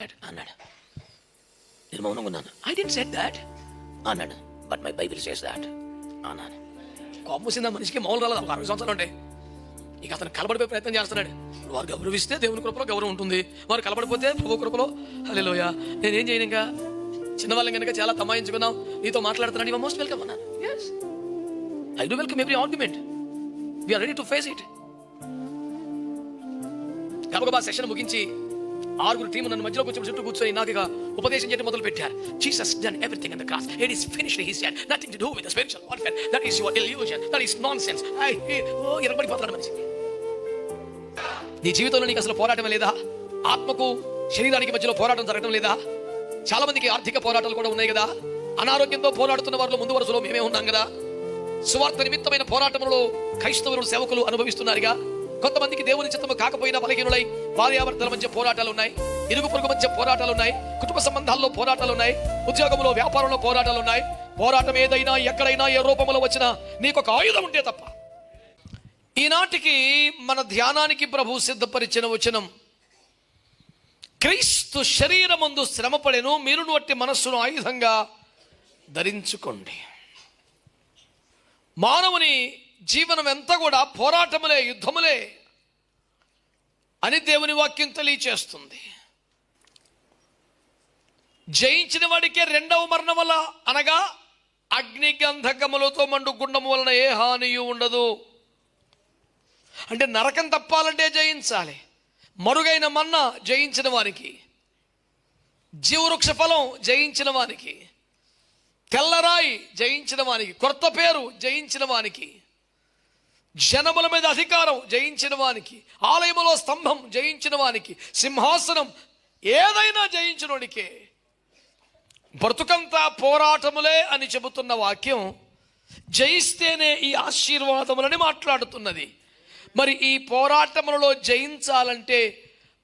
అన్నాడు. నేను మౌనంగా ఉన్నాను. ఐ డెంట్ సెడ్ దాట్ అన్నాడు. But my Bible says that అన్నాను. కోపం వచ్చిందా మనిషికి? మౌనం రాలేదు. 60 సంవత్సరాలు ఉంటాయి. ఇక అతను కలబడిపోయే ప్రయత్నం చేస్తున్నాడు. వారు గౌరవిస్తే దేవుని కృపలో గౌరవం ఉంటుంది, వారు కలబడిపోతే ప్రభు కృపలో హల్లెలూయా. నేనేం చేయను, ఇంకా చిన్నవాళ్ళం కనుక చాలా తమాయించుకున్నాం, నీతో మాట్లాడుతున్నాను, యు మోస్ట్ వెల్కమ్ అన్నాను. yes, I do welcome every argument. We are ready to face it. గబగబా సెషన్ ముగించి 6 టీము నన్ను మధ్యలో చుట్టూ కూర్చొని నాకు ఇక ఉపదేశం చేయడం మొదలు పెట్టారు. Jesus done everything on the cross. It is finished, he said. Nothing to do with the spiritual warfare. That is your illusion. That is nonsense. ఎరగబడిపోతున్నాడు మనిషి. నీ జీవితంలో నీకు అసలు పోరాటమే లేదా? ఆత్మకు శరీరానికి మధ్యలో పోరాటం జరగడం లేదా? చాలా మందికి ఆర్థిక పోరాటాలు కూడా ఉన్నాయి కదా. అనారోగ్యంతో పోరాడుతున్న వారిలో ముందు వరుసలో మేమే ఉన్నాం కదా. సువార్త నిమిత్తమైన పోరాటంలో క్రైస్తవులు సేవకులు అనుభవిస్తున్నారుగా. కొంతమందికి దేవుని చిత్తము కాకపోయినా బలహీనులై భార్యాభర్తల మధ్య పోరాటాలు ఉన్నాయి, ఇరుగు పొరుగు మధ్య పోరాటాలు ఉన్నాయి, కుటుంబ సంబంధాల్లో పోరాటాలు ఉన్నాయి, ఉద్యోగంలో వ్యాపారంలో పోరాటాలు ఉన్నాయి. పోరాటం ఏదైనా ఎక్కడైనా ఏ రూపంలో వచ్చినా నీకు ఒక ఆయుధం ఉంటే తప్ప. ఈనాటికి మన ధ్యానానికి ప్రభు సిద్ధపరిచిన వచనం, క్రీస్తు శరీరమందు శ్రమపడెను, మీరును అట్టి మనస్సును ఆయుధంగా ధరించుకోండి. మానవుని జీవనం ఎంత కూడా పోరాటములే, యుద్ధములే అని దేవుని వాక్యం తెలియచేస్తుంది. జయించిన వాడికే రెండవ మరణం వల్ల, అనగా అగ్నిగంధకములతో మండు గుండము వలన ఏ హానియు ఉండదు. అంటే నరకం తప్పాలంటే జయించాలి. మరుగైన మన్నా జయించిన వానికి, జీవవృక్ష ఫలం జయించిన వానికి, తెల్లరాయి జయించిన వానికి, కొత్త పేరు జయించిన వానికి, జనముల మీద అధికారం జయించిన వానికి, ఆలయములో స్తంభం జయించిన వానికి, సింహాసనం ఏదైనా జయించిన వాడికే. బ్రతుకంతా పోరాటములే అని చెబుతున్న వాక్యం జయిస్తేనే ఈ ఆశీర్వాదములని మాట్లాడుతున్నది. మరి ఈ పోరాటములలో జయించాలంటే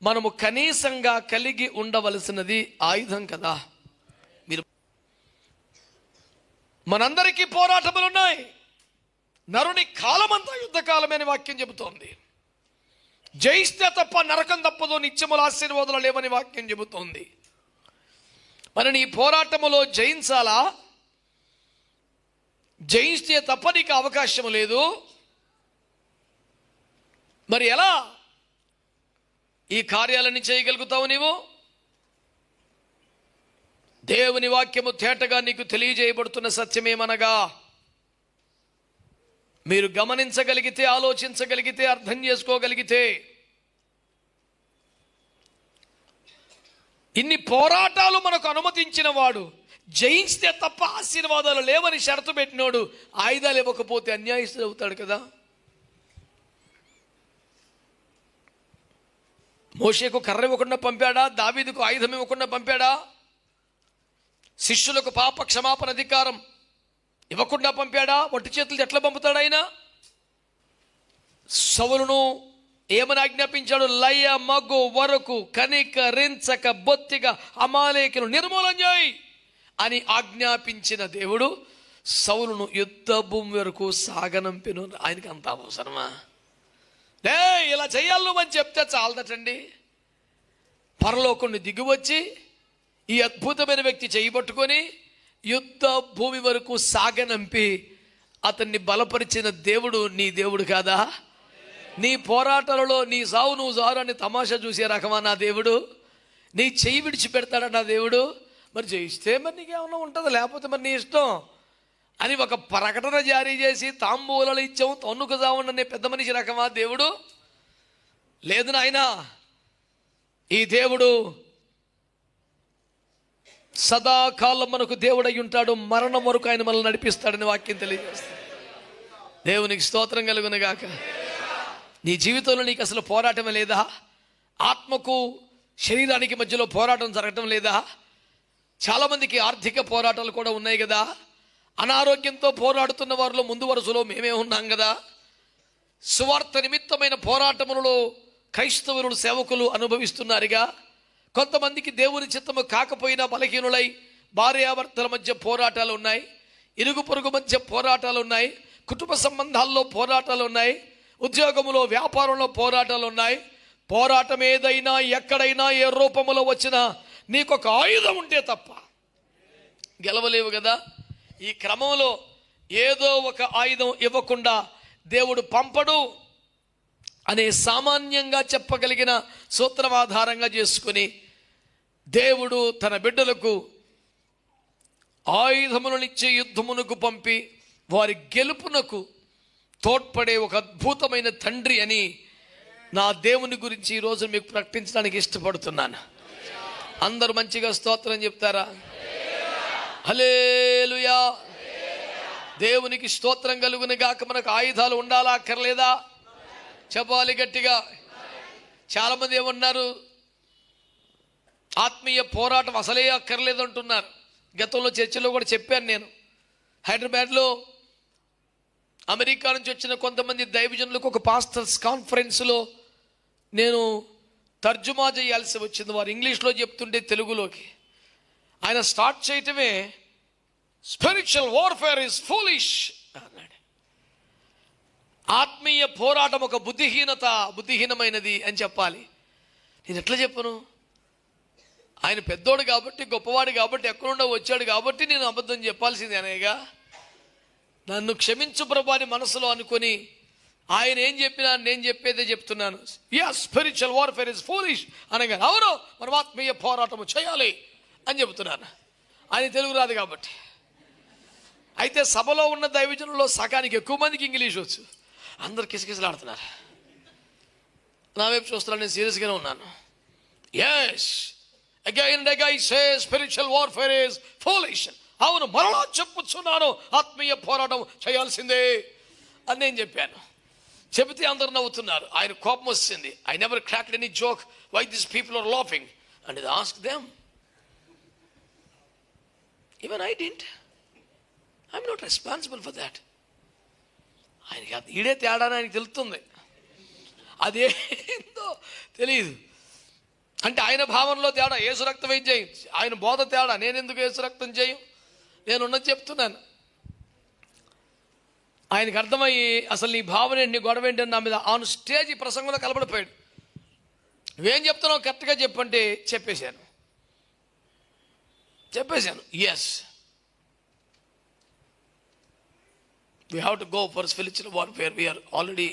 మనము కనీసంగా కలిగి ఉండవలసినది ఆయుధం కదా. మీరు మనందరికీ పోరాటములు ఉన్నాయి. నరుని కాలమంతా యుద్ధకాలమే అని వాక్యం చెబుతోంది. జయిస్తే తప్ప నరకం తప్పదు, నిత్యముల ఆశీర్వాదాలు లేవని వాక్యం చెబుతోంది. మరి నీ పోరాటములో జయించాలా? జయిస్తే తప్ప నీకు అవకాశం లేదు. మరి ఎలా ఈ కార్యాలన్నీ చేయగలుగుతావు నీవు? దేవుని వాక్యము తేటగా నీకు తెలియజేయబడుతున్న సత్యమేమనగా, మీరు గమనించగలిగితే, ఆలోచించగలిగితే, అర్థం చేసుకోగలిగితే, ఇన్ని పోరాటాలు మనకు అనుమతించిన వాడు, జయిస్తే తప్ప ఆశీర్వాదాలు లేవని షరతు పెట్టినోడు, ఆయుధాలు ఇవ్వకపోతే అన్యాయస్తుడు అవుతాడు కదా. మోషేకు కర్ర ఇవ్వకుండా పంపాడా? దావీదుకు ఆయుధం ఇవ్వకుండా పంపాడా? శిష్యులకు పాప క్షమాపణ అధికారం ఇవ్వకుండా పంపాడా? ఒట్టి చేతులు ఎట్లా పంపుతాడు ఆయన? సౌలును ఏమని ఆజ్ఞాపించాడు? లయ మగ్గు వరకు కనికరించక బొత్తిగా అమాలేకులను నిర్మూలన చేయి అని ఆజ్ఞాపించిన దేవుడు సౌలును యుద్ధ భూమి వరకు సాగనంపెను. ఆయనకి అంత అవసరమా? ఇలా చెయ్యాలి అని చెప్తే చాలదటండి. పరలోకుని దిగివచ్చి ఈ అద్భుతమైన వ్యక్తి చేయబట్టుకొని యుద్ధ భూమి వరకు సాగనంపి అతన్ని బలపరిచిన దేవుడు నీ దేవుడు కాదా? నీ పోరాటాలలో నీ సావు నువ్వు సారు అని తమాషా చూసే రకమా నా దేవుడు? నీ చెయ్యి విడిచిపెడతాడా నా దేవుడు? మరి జయిస్తే మరి నీకేమన్నా ఉంటుంది, లేకపోతే మరి నీ ఇష్టం అని ఒక ప్రకటన జారీ చేసి తాంబూలాలు ఇచ్చాము తన్నుకు జావుండనే పెద్ద మనిషి రకమా దేవుడు? లేదు నాయన. ఈ దేవుడు సదాకాలం మనకు దేవుడై ఉంటాడు. మరణం వరకు ఆయన మనల్ని నడిపిస్తాడని వాక్యం తెలియజేస్తుంది. దేవునికి స్తోత్రం కలుగును గాక. నీ జీవితంలో నీకు అసలు పోరాటమే లేదా? ఆత్మకు శరీరానికి మధ్యలో పోరాటం జరగటం లేదా? చాలామందికి ఆర్థిక పోరాటాలు కూడా ఉన్నాయి కదా. అనారోగ్యంతో పోరాడుతున్న వారిలో ముందు వరుసలో మేమే ఉన్నాం కదా. సువార్త నిమిత్తమైన పోరాటములలో క్రైస్తవులు సేవకులు అనుభవిస్తున్నారుగా. కొంతమందికి దేవుని చిత్తము కాకపోయినా బలహీనులై భార్యాభర్తల మధ్య పోరాటాలు ఉన్నాయి, ఇరుగు పొరుగు మధ్య పోరాటాలు ఉన్నాయి, కుటుంబ సంబంధాల్లో పోరాటాలు ఉన్నాయి, ఉద్యోగంలో వ్యాపారంలో పోరాటాలు ఉన్నాయి. పోరాటం ఏదైనా ఎక్కడైనా ఏ రూపంలో వచ్చినా నీకొక ఆయుధం ఉంటే తప్ప గెలవలేవు కదా. ఈ క్రమంలో ఏదో ఒక ఆయుధం ఇవ్వకుండా దేవుడు పంపడు అనే సామాన్యంగా చెప్పగలిగిన సూత్రం ఆధారంగా చేసుకుని దేవుడు తన బిడ్డలకు ఆయుధములనిచ్చే యుద్ధమునకు పంపి వారి గెలుపునకు తోడ్పడే ఒక అద్భుతమైన తండ్రి అని నా దేవుని గురించి ఈరోజు మీకు ప్రకటించడానికి ఇష్టపడుతున్నాను. అందరూ మంచిగా స్తోత్రం చెప్తారా? హల్లెలూయా. దేవునికి స్తోత్రం కలుగును గాక. మనకు ఆయుధాలు ఉండాలా అక్కర్లేదా? చెప్పాలి గట్టిగా. చాలామంది ఏమన్నారు, ఆత్మీయ పోరాటం అసలే అక్కర్లేదు అంటున్నారు. గతంలో చర్చలో కూడా చెప్పాను నేను. హైదరాబాద్లో అమెరికా నుంచి వచ్చిన కొంతమంది దైవజనులకు ఒక పాస్టర్స్ కాన్ఫరెన్స్లో నేను తర్జుమా చేయాల్సి వచ్చింది. వారు ఇంగ్లీష్లో చెప్తుంటే తెలుగులోకి ఆయన స్టార్ట్ చేయటమే స్పిరిచువల్ వార్ఫేర్ ఇస్ ఫూలిష్ అన్నాడు. ఆత్మీయ పోరాటం ఒక బుద్ధిహీనమైనది అని చెప్పాలి. నేను ఎట్లా చెప్పను? ఆయన పెద్దోడు కాబట్టి, గొప్పవాడు కాబట్టి, ఎక్కడుండో వచ్చాడు కాబట్టి నేను అబద్ధం చెప్పాల్సింది అనేగా. నన్ను క్షమించు ప్రభు అని మనసులో అనుకొని ఆయన ఏం చెప్పినా నేను చెప్పేదే చెప్తున్నాను. స్పిరిచువల్ వార్ఫేర్ ఇస్ ఫూలిష్ అనగా అవును, మనం ఆత్మీయ పోరాటం చేయాలి అని చెబుతున్నాను. ఆయన తెలుగు రాదు కాబట్టి. అయితే సభలో ఉన్న దైవజనుల్లో సగానికి ఎక్కువ మందికి ఇంగ్లీష్ వచ్చు. అందరు కిసకిసలాడుతున్నారు. నా వైపు చూస్తున్నాను. నేను సీరియస్గానే ఉన్నాను. Yes, again and again say spiritual warfare is foolish. అవును, మరలా చెప్పుచున్నాను, ఆత్మీయ పోరాటం చేయాల్సిందే అని నేను చెప్పాను. చెబితే అందరు నవ్వుతున్నారు. ఆయన కోపం వస్తుంది. I never cracked any joke. Why these people are laughing? And I asked them. Even I didn't. I'm not responsible for that. ఆయనకి ఈడే తేడా ఆయనకి తెలుస్తుంది. అదేందో తెలియదు. అంటే ఆయన భావనలో తేడా, యేసు రక్తం ఏం చేయం, ఆయన బోధ తేడా. నేను ఎందుకు యేసు రక్తం చేయం? నేనున్నది చెప్తున్నాను. ఆయనకు అర్థమయ్యి అసలు నీ భావన ఏంటి, నీ గొడవ ఏంటి అని నా మీద ఆన్ స్టేజ్ ఈ ప్రసంగంలో కలబడిపోయాడు. నువ్వేం చెప్తున్నావు కరెక్ట్గా చెప్పంటే చెప్పేశాను. Yes, we have to go for spiritual warfare, we are already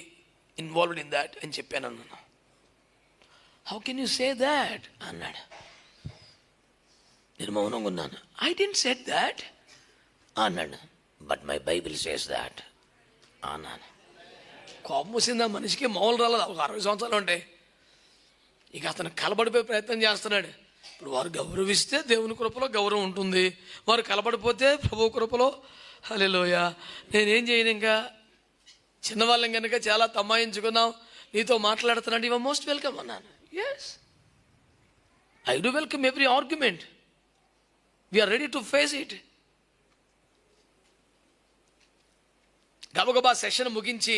involved in that అని చెప్పాను అన్నాను. How can you say that అన్నాడు. నేను మౌనంగా ఉన్నాను. ఐ డెంట్ సెడ్ దాట్ అన్నాడు. But my Bible says that అన్నాను. కోపం వచ్చింది ఆ మనిషికి. మౌనం రాలేదు. ఒక 60 సంవత్సరాలు ఉంటాయి. ఇక అతను కలబడిపోయే ప్రయత్నం చేస్తున్నాడు. ఇప్పుడు వారు గౌరవిస్తే దేవుని కృపలో గౌరవం ఉంటుంది, వారు కలబడిపోతే ప్రభు కృపలో హల్లెలూయా. నేనేం చేయను, ఇంకా చిన్నవాళ్ళం కనుక చాలా తమాయించుకున్నాం, నీతో మాట్లాడుతున్నాడు. యు ఆర్ మోస్ట్ వెల్కమ్ అన్నాను. Yes, I do welcome every argument. We are ready to face it. గబగబా సెషన్ ముగించి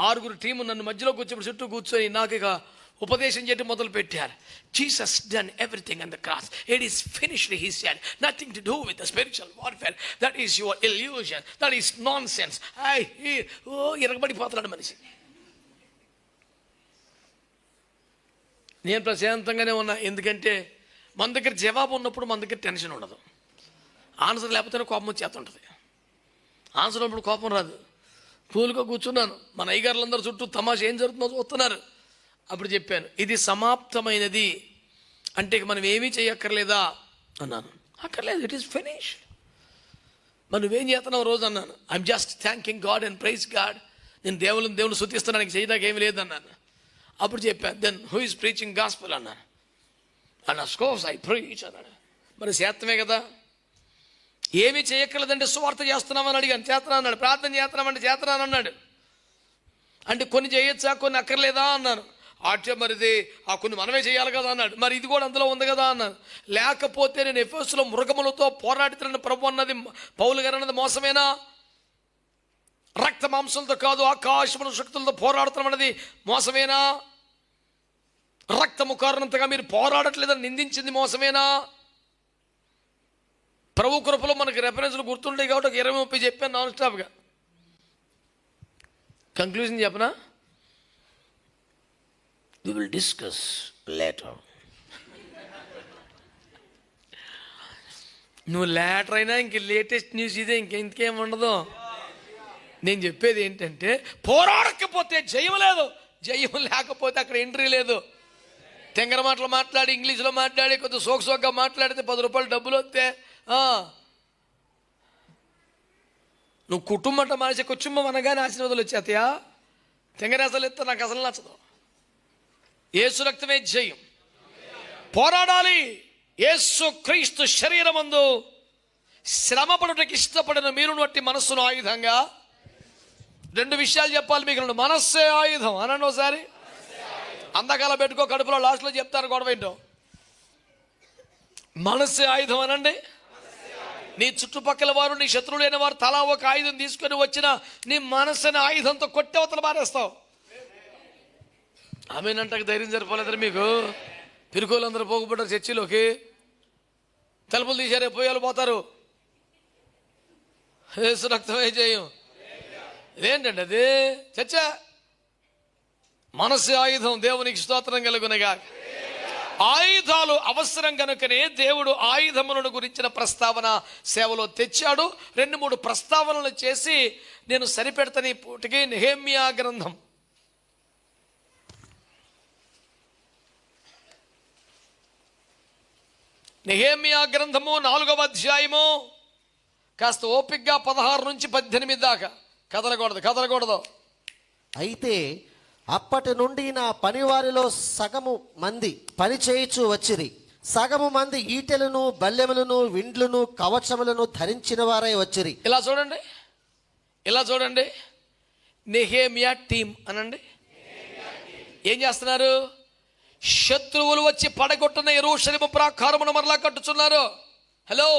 6 టీము నన్ను మధ్యలో చుట్టూ కూర్చొని నాకు ఇక ఉపదేశం చేయడం మొదలు పెట్టారు. Jesus done everything on the cross. It is finished, he said. Nothing to do with the spiritual warfare. That is your illusion. That is nonsense. ఇరగబడిపోతున్నాడు మనిషి. నేను ప్రశాంతంగానే ఉన్నా. ఎందుకంటే మన దగ్గర జవాబు ఉన్నప్పుడు మన దగ్గర టెన్షన్ ఉండదు. ఆన్సర్ లేకపోతేనే కోపం వచ్చేస్తుంటుంది. ఆన్సర్ ఉన్నప్పుడు కోపం రాదు. కూల్గా కూర్చున్నాను. మన అయ్యగారులందరూ చుట్టూ తమాషా ఏం జరుగుతుందో చూస్తున్నారు. అప్పుడు చెప్పాను, ఇది సమాప్తమైనది అంటే మనం ఏమీ చేయక్కర్లేదా అన్నాను. అక్కర్లేదు, ఇట్ ఈస్ ఫినిష్. మరి నువ్వేం చేస్తున్నావు రోజు అన్నాను. I'm just thanking God and praise God. నేను దేవుని స్తుతిస్తున్నానికి చేయడానికి ఏమీ లేదన్నాను. అప్పుడు చెప్పాను, then who is preaching gospel అన్నాను. And of course I preach అన్నాడు. మరి చేత్తమే కదా. ఏమీ చేయక్కర్లేదంటే సువార్త చేస్తున్నామని అడిగాను. చేస్తున్నా అన్నాడు. ప్రార్థన చేస్తున్నామంటే చేస్తున్నాను అన్నాడు. అంటే కొన్ని చేయొచ్చా, కొన్ని అక్కర్లేదా అన్నాను. ఆట్య మరిది ఆ కొన్ని మనమే చేయాలి కదా అన్నాడు. మరి ఇది కూడా అందులో ఉంది కదా అన్నాను. లేకపోతే నేను ఎఫెసులో మృగములతో పోరాడుతున్న ప్రభు అన్నది, పౌలు గారు అన్నది మోసమేనా? రక్త మాంసంతో కాదు, ఆకాశముల శక్తులతో పోరాడుతున్నది మోసమేనా? రక్తము కారణంతగా మీరు పోరాడట్లేదని నిందించింది మోసమేనా? ప్రభు కృపలో మనకి రెఫరెన్స్లు గుర్తుంటాయి కాబట్టి ఒక 20-30 చెప్పాను నాన్ స్టాప్గా. కంక్లూజన్ చెప్పనా? We will discuss later. నువ్వు లేటర్ అయినా ఇంక లేటెస్ట్ న్యూస్ ఇదే, ఇంకేం ఉండదు. నేను చెప్పేది ఏంటంటే, పోరాడకపోతే జయం లేదు, జయం లేకపోతే అక్కడ ఎంట్రీ లేదు. తెంగర మాటలు మాట్లాడి, ఇంగ్లీష్లో మాట్లాడి, కొద్దిగా సోగ్గా మాట్లాడితే 10 రూపాయలు డబ్బులు వస్తే నువ్వు కుటుంబం మనిషి కుటుంబం అనగానే ఆశీర్వాదాలు వచ్చేతయా? తెంగరేసలు ఎత్తా నాకు అసలు నచ్చదు. యేసు రక్తమే జయం. పోరాడాలి. యేసు క్రీస్తు శరీరమందు శ్రమపడుటకు ఇష్టపడిన మీరును బట్టి మనస్సును ఆయుధంగా. 2 విషయాలు చెప్పాలి మీకు. మనస్సే ఆయుధం అనండి ఒకసారి. అందకాల పెట్టుకో, కడుపులో లాస్ట్లో చెప్తాను గొడవ ఏంటో. మనస్సే ఆయుధం అనండి. నీ చుట్టుపక్కల వారు, నీ శత్రువులైన వారు తలా ఒక ఆయుధం తీసుకొని వచ్చిన నీ మనస్సుని ఆయుధంతో కొట్టేవతలు మారేస్తావు. ఆమెనంటకు ధైర్యం సరిపోలేదని మీకు. పిరుకోలందరూ పోగుపడ్డారు చర్చిలోకి, తలుపులు తీశారే, పోయాలు పోతారు. యేసు రక్తమే జయం. ఇదేంటండి అది? చర్చ. మనస్సు ఆయుధం. దేవునికి స్తోత్రం కలుగునగా. ఆయుధాలు అవసరం కనుకనే దేవుడు ఆయుధములను గురించిన ప్రస్తావన సేవలో తెచ్చాడు. 2-3 ప్రస్తావనలు చేసి నేను సరిపెడతాను. పూటికి నెహెమ్యా గ్రంథం, నెహెమ్యా గ్రంథము 4వ అధ్యాయము. కాస్త ఓపికగా 16 నుంచి 18 దాకా. కదలకూడదు. అయితే అప్పటి నుండి నా పనివారిలో సగము మంది పని చేయుచు వచ్చిరి. సగము మంది ఈటెలను, బల్లెములను, విండ్లను, కవచములను ధరించిన వారై వచ్చిరి. ఇలా చూడండి. నెహెమ్యా టీం అనండి. ఏం చేస్తున్నారు? శత్రువులు వచ్చి పడగొట్టిన యెరూషలేము ప్రాకారమును మరలా కట్టుచున్నారు. హలో,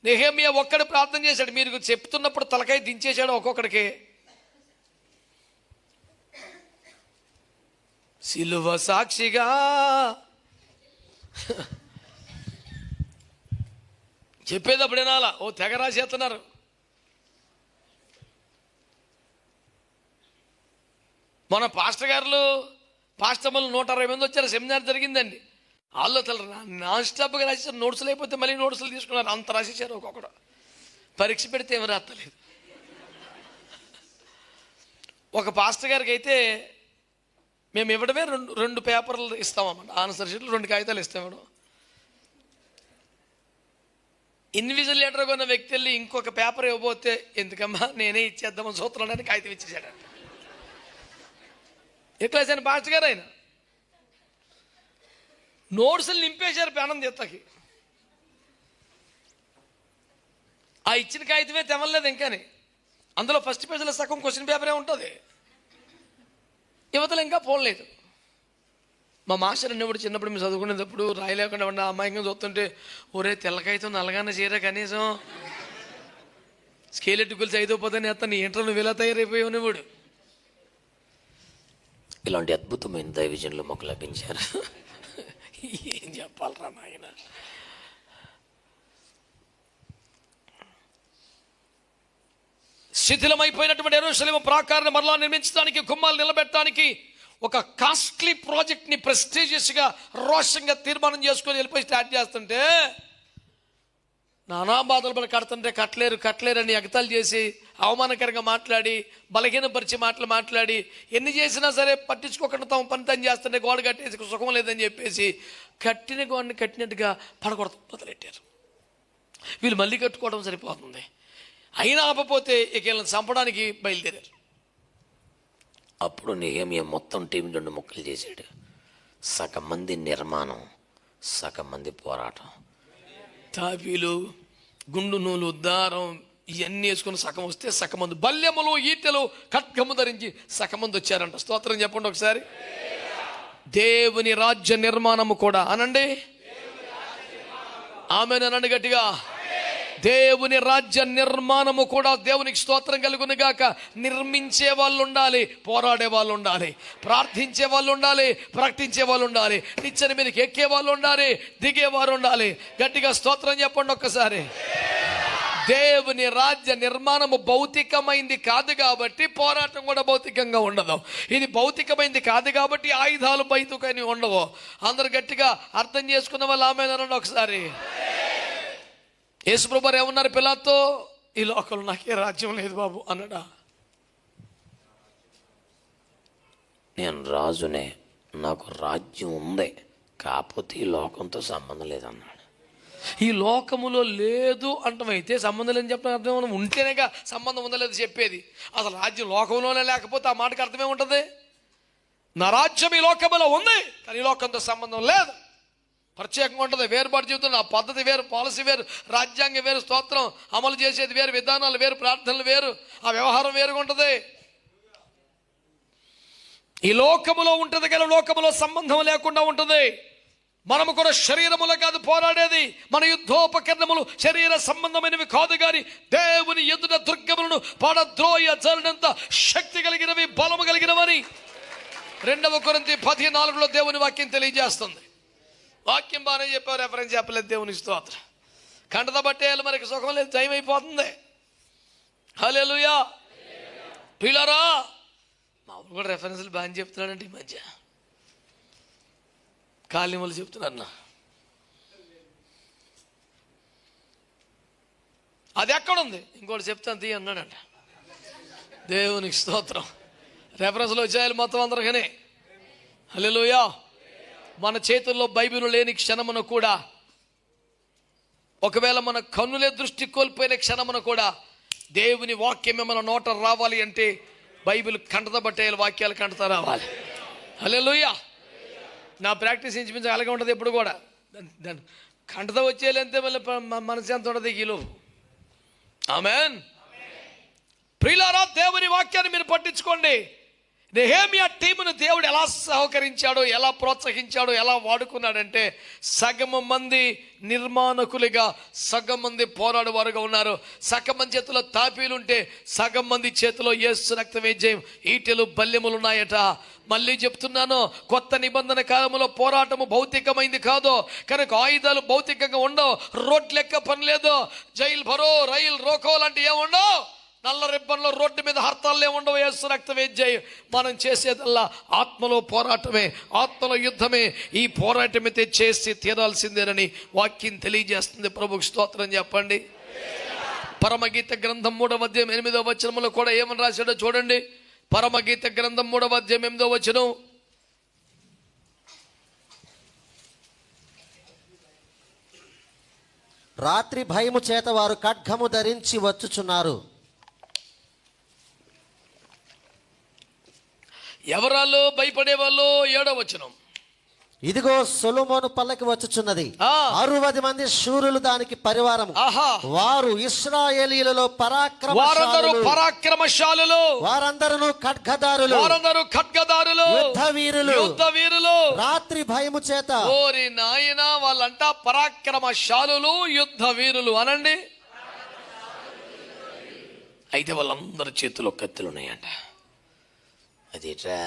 నెహెమ్యా ఒక్కడు ప్రార్థన చేశాడు. మీరు చెప్తున్నప్పుడు తలకాయ దించేశాడు ఒక్కొక్కడికి. సిలువ సాక్షిగా చెప్పేటప్పుడు వినాలా? ఓ తెగ రాసేస్తున్నారు. మన పాస్టర్ గారులు, పాస్టర్లు 160 మంది వచ్చారు. సెమినార్ జరిగిందండి. వాళ్ళు నాన్ స్టాప్గా రాసేసారు. నోట్సులు అయిపోతే మళ్ళీ నోట్సులు తీసుకున్నారు. అంత రాసేసారు. ఒక్కొక్కడు పరీక్ష పెడితే ఏమి రాస్తలేదు. ఒక పాస్టర్ గారికి అయితే మేము ఇవ్వడమే 2 పేపర్లు ఇస్తామన్నమాట. ఆన్సర్ షీట్లు 2 కాగితాలు ఇస్తాం. ఇన్విజిల్ లెటర్ కొన్న వ్యక్తి వెళ్ళి ఇంకొక పేపర్ ఇవ్వబోతే, ఎందుకమ్మా నేనే ఇచ్చేద్దామని సూత్రాలని కాగితం ఇచ్చేసాడు. ఎట్లా సార్ పాస్టర్ గారు ఆయన నోట్సులు నింపేశారు పేనం ఎత్తకి. ఆ ఇచ్చిన కాగితమే తెమలేదు ఇంకాని. అందులో ఫస్ట్ పేజీలో సగం క్వశ్చన్ పేపరే ఉంటుంది. యువతలు ఇంకా పోలేదు. మా మాస్టర్ అన్నప్పుడు చిన్నప్పుడు మేము చదువుకునేటప్పుడు రాయలేకుండా ఉన్న అమ్మాయిగా చూస్తుంటే, ఒరే తెల్లకాయతో నల్లగానే చీర కనీసం స్కేల్ ఎట్టుకులు చదివిపోతానే అతను ఏంటో నువ్వు ఇలా తయారైపోయావు నువ్వుడు. ఇలాంటి అద్భుతమైన దైవజనులు మాకు లభించారు. ఏం చెప్పాలరా నాయన. శిథిలమైపోయినటువంటి యెరూషలేము ప్రాకారాన్ని మరలా నిర్మించడానికి, గుమ్మాలు నిలబెట్టడానికి ఒక కాస్ట్లీ ప్రాజెక్ట్ని ప్రెస్టీజియస్గా, రోషంగా తీర్మానం చేసుకొని వెళ్ళిపోయి స్టార్ట్ చేస్తుంటే, నానా బాధలు పడి కట్టలేరు అని ఎగతాలు చేసి, అవమానకరంగా మాట్లాడి, బలహీనపరిచి మాట్లాడి, ఎన్ని చేసినా సరే పట్టించుకోకుండా తమ పని తను చేస్తుంటే గోడ కట్టేసి సుఖం లేదని చెప్పేసి కట్టిన గోడని కట్టినట్టుగా పడగొడతాం మొదలెట్టారు. వీళ్ళు మళ్ళీ కట్టుకోవడం సరిపోతుంది. అయినా ఆపపోతే ఇక వీళ్ళని చంపడానికి బయలుదేరారు. అప్పుడు నెహెమ్యా మొత్తం టీం 2 ముక్కలు చేశాడు. సగం మంది నిర్మాణం, సగం మంది పోరాటం. తాపీలు, గుండు నూలు, దారం ఇవన్నీ వేసుకుని సగం వస్తే, సగం మంది బల్యములు, ఈటెలు, ఖడ్గము ధరించి సగం మంది వచ్చారంట. స్తోత్రం చెప్పండి ఒకసారి. దేవుని రాజ్య నిర్మాణము కూడా అనండి. ఆమెను అనండి గట్టిగా. దేవుని రాజ్య నిర్మాణము కూడా, దేవునికి స్తోత్రం కలుగును గాక. నిర్మించే వాళ్ళు ఉండాలి, పోరాడే వాళ్ళు ఉండాలి, ప్రార్థించే వాళ్ళు ఉండాలి, ప్రకటించే వాళ్ళు ఉండాలి, నిచ్చెన మీదకి ఎక్కే వాళ్ళు ఉండాలి, దిగేవారు ఉండాలి. గట్టిగా స్తోత్రం చెప్పండి ఒక్కసారి. దేవుని రాజ్య నిర్మాణము భౌతికమైంది కాదు కాబట్టి పోరాటం కూడా భౌతికంగా ఉండదు. ఇది భౌతికమైంది కాదు కాబట్టి ఆయుధాలు భౌతికమైనవి ఉండవు. అందరు గట్టిగా అర్థం చేసుకున్న వాళ్ళు ఆమె అనండి ఒకసారి. దేవుని రాజ్య నిర్మాణము కూడా, దేవునికి స్తోత్రం కలుగును గాక. నిర్మించే వాళ్ళు ఉండాలి, పోరాడే వాళ్ళు ఉండాలి, నిచ్చెన మీదకి ఎక్కే వాళ్ళు ఉండాలి, దిగేవారు ఉండాలి. గట్టిగా స్తోత్రం చెప్పండి ఒక్కసారి. దేవుని రాజ్య నిర్మాణము భౌతికమైంది కాదు కాబట్టి ఆయుధాలు భౌతికంగా ఉండవు. అందరు గట్టిగా అర్థం చేసుకున్న వాళ్ళు ఆమె అనండి ఒకసారి. యేసుప్రభువారు ఏమన్నారు పిలాతో? ఈ లోకంలో నాకే రాజ్యం లేదు బాబు అన్నాడా? నేను రాజునే, నాకు రాజ్యం ఉంది, కాకపోతే ఈ లోకంతో సంబంధం లేదన్నాడు. ఈ లోకములో లేదు అంటమైతే సంబంధం లేదని చెప్పడం అర్థం మనం ఉంటేనేగా సంబంధం ఉందో లేదు చెప్పేది. అసలు రాజ్యం లోకంలోనే లేకపోతే ఆ మాటకి అర్థమే ఉంటుంది. నా రాజ్యం ఈ లోకములో ఉంది, కానీ ఈ లోకంతో సంబంధం లేదు, ప్రత్యేకంగా ఉంటుంది, వేరుబాటు జీవితం. ఆ పద్ధతి వేరు, పాలసీ వేరు, రాజ్యాంగం వేరు, స్తోత్రం అమలు చేసేది వేరు, విధానాలు వేరు, ప్రార్థనలు వేరు, ఆ వ్యవహారం వేరుగా ఉంటుంది. ఈ లోకములో ఉంటుంది కానీ లోకములో సంబంధం లేకుండా ఉంటుంది. మనము కూడా శరీరములో కాదు పోరాడేది, మన యుద్ధోపకరణములు శరీర సంబంధమైనవి కాదు, కానీ దేవుని ఎదుట దుర్గములను పడద్రోయ జరునంత శక్తి కలిగినవి, బలము కలిగినవని 2 కొరింథీ 10:4 దేవుని వాక్యం తెలియజేస్తుంది. వాక్యం బాగానే చెప్పారు, రెఫరెన్స్ చెప్పలేదు. దేవుని స్తోత్రం. కంటత బట్టేయాలి, మనకి సుఖం లేదు, జయం అయిపోతుంది. హల్లెలూయా. ప్రియులారా, మా ఊరు కూడా రెఫరెన్స్లు బాగా చెప్తున్నాడంటే ఈ మధ్య కాళీములు చెప్తున్నా. అది ఎక్కడుంది? ఇంకోటి చెప్తాను తీ అన్నాడంట. దేవునికి స్తోత్రం. రెఫరెన్స్లు వచ్చాయాలి మొత్తం అందరికనే. హల్లెలూయా. మన చేతుల్లో బైబిల్ లేని క్షణమున కూడా, ఒకవేళ మన కన్నులే దృష్టి కోల్పోయిన క్షణమున కూడా దేవుని వాక్యమే మన నోట రావాలి అంటే బైబిల్ కంటత బట్టేయాలి, వాక్యాలు కంటత రావాలి. హల్లెలూయా. నా ప్రాక్టీస్ ఇంచుమించు అలాగే ఉంటుంది ఎప్పుడు కూడా. దాని కంటత వచ్చేయాలి అంతే, మళ్ళీ మనసు ఎంత ఉంటుంది కిలో. ఆమేన్. ప్రియులారా, దేవుని వాక్యాన్ని మీరు పట్టించుకోండి. నెహెమ్యా టీమును దేవుడు ఎలా సహకరించాడో, ఎలా ప్రోత్సహించాడో, ఎలా వాడుకున్నాడంటే, సగం మంది నిర్మాణకులుగా, సగం మంది పోరాడువారుగా ఉన్నారు. సగం మంది చేతిలో తాపీలుంటే సగం మంది చేతిలో యేసు రక్తవేద్యం, ఈటెలు, బల్యములు ఉన్నాయట. మళ్ళీ చెప్తున్నాను, కొత్త నిబంధన కాలంలో పోరాటము భౌతికమైంది కాదు కనుక ఆయుధాలు భౌతికంగా ఉండవు. రోడ్ లెక్క పని లేదు, జైలు భరో, రైలు రోకో లాంటి ఏముండవు. నల్ల రిబ్బన్లో రోడ్డు మీద హర్తాలు ఏముండవు. యేసు రక్తవేద్యం. మనం చేసేదల్లా ఆత్మలో పోరాటమే, ఆత్మలో యుద్ధమే. ఈ పోరాటమైతే చేసి తీరాల్సిందేనని వాక్యం తెలియజేస్తుంది. ప్రభుకు స్తోత్రం చెప్పండి. పరమగీత గ్రంథం 3వ అధ్యాయం 8వ వచనంలో కూడా ఏమని రాశాడో చూడండి. పరమగీత గ్రంథం 3వ అధ్యాయం 8వ వచనం. రాత్రి భయము చేత వారు ఖడ్గము ధరించి వచ్చుచున్నారు. ఎవరాలో భయపడే వాళ్ళు? 7వ వచనం. ఇదిగో సొలొమోను పల్లకి వచ్చుచున్నది, 60 మంది శూరులు దానికి పరివారము. వారు ఇశ్రాయేలీయులలో పరాక్రమశాలులు, వారందరూ ఖడ్గదారులు, యుద్ధ వీరులు. రాత్రి భయము చేత. ఓరి నాయనా, వాళ్ళంట పరాక్రమశాలులు, యుద్ధ వీరులు అనండి. అయితే వాళ్ళందరి చేతిలో కత్తులు ఉన్నాయంట. అదేట్రా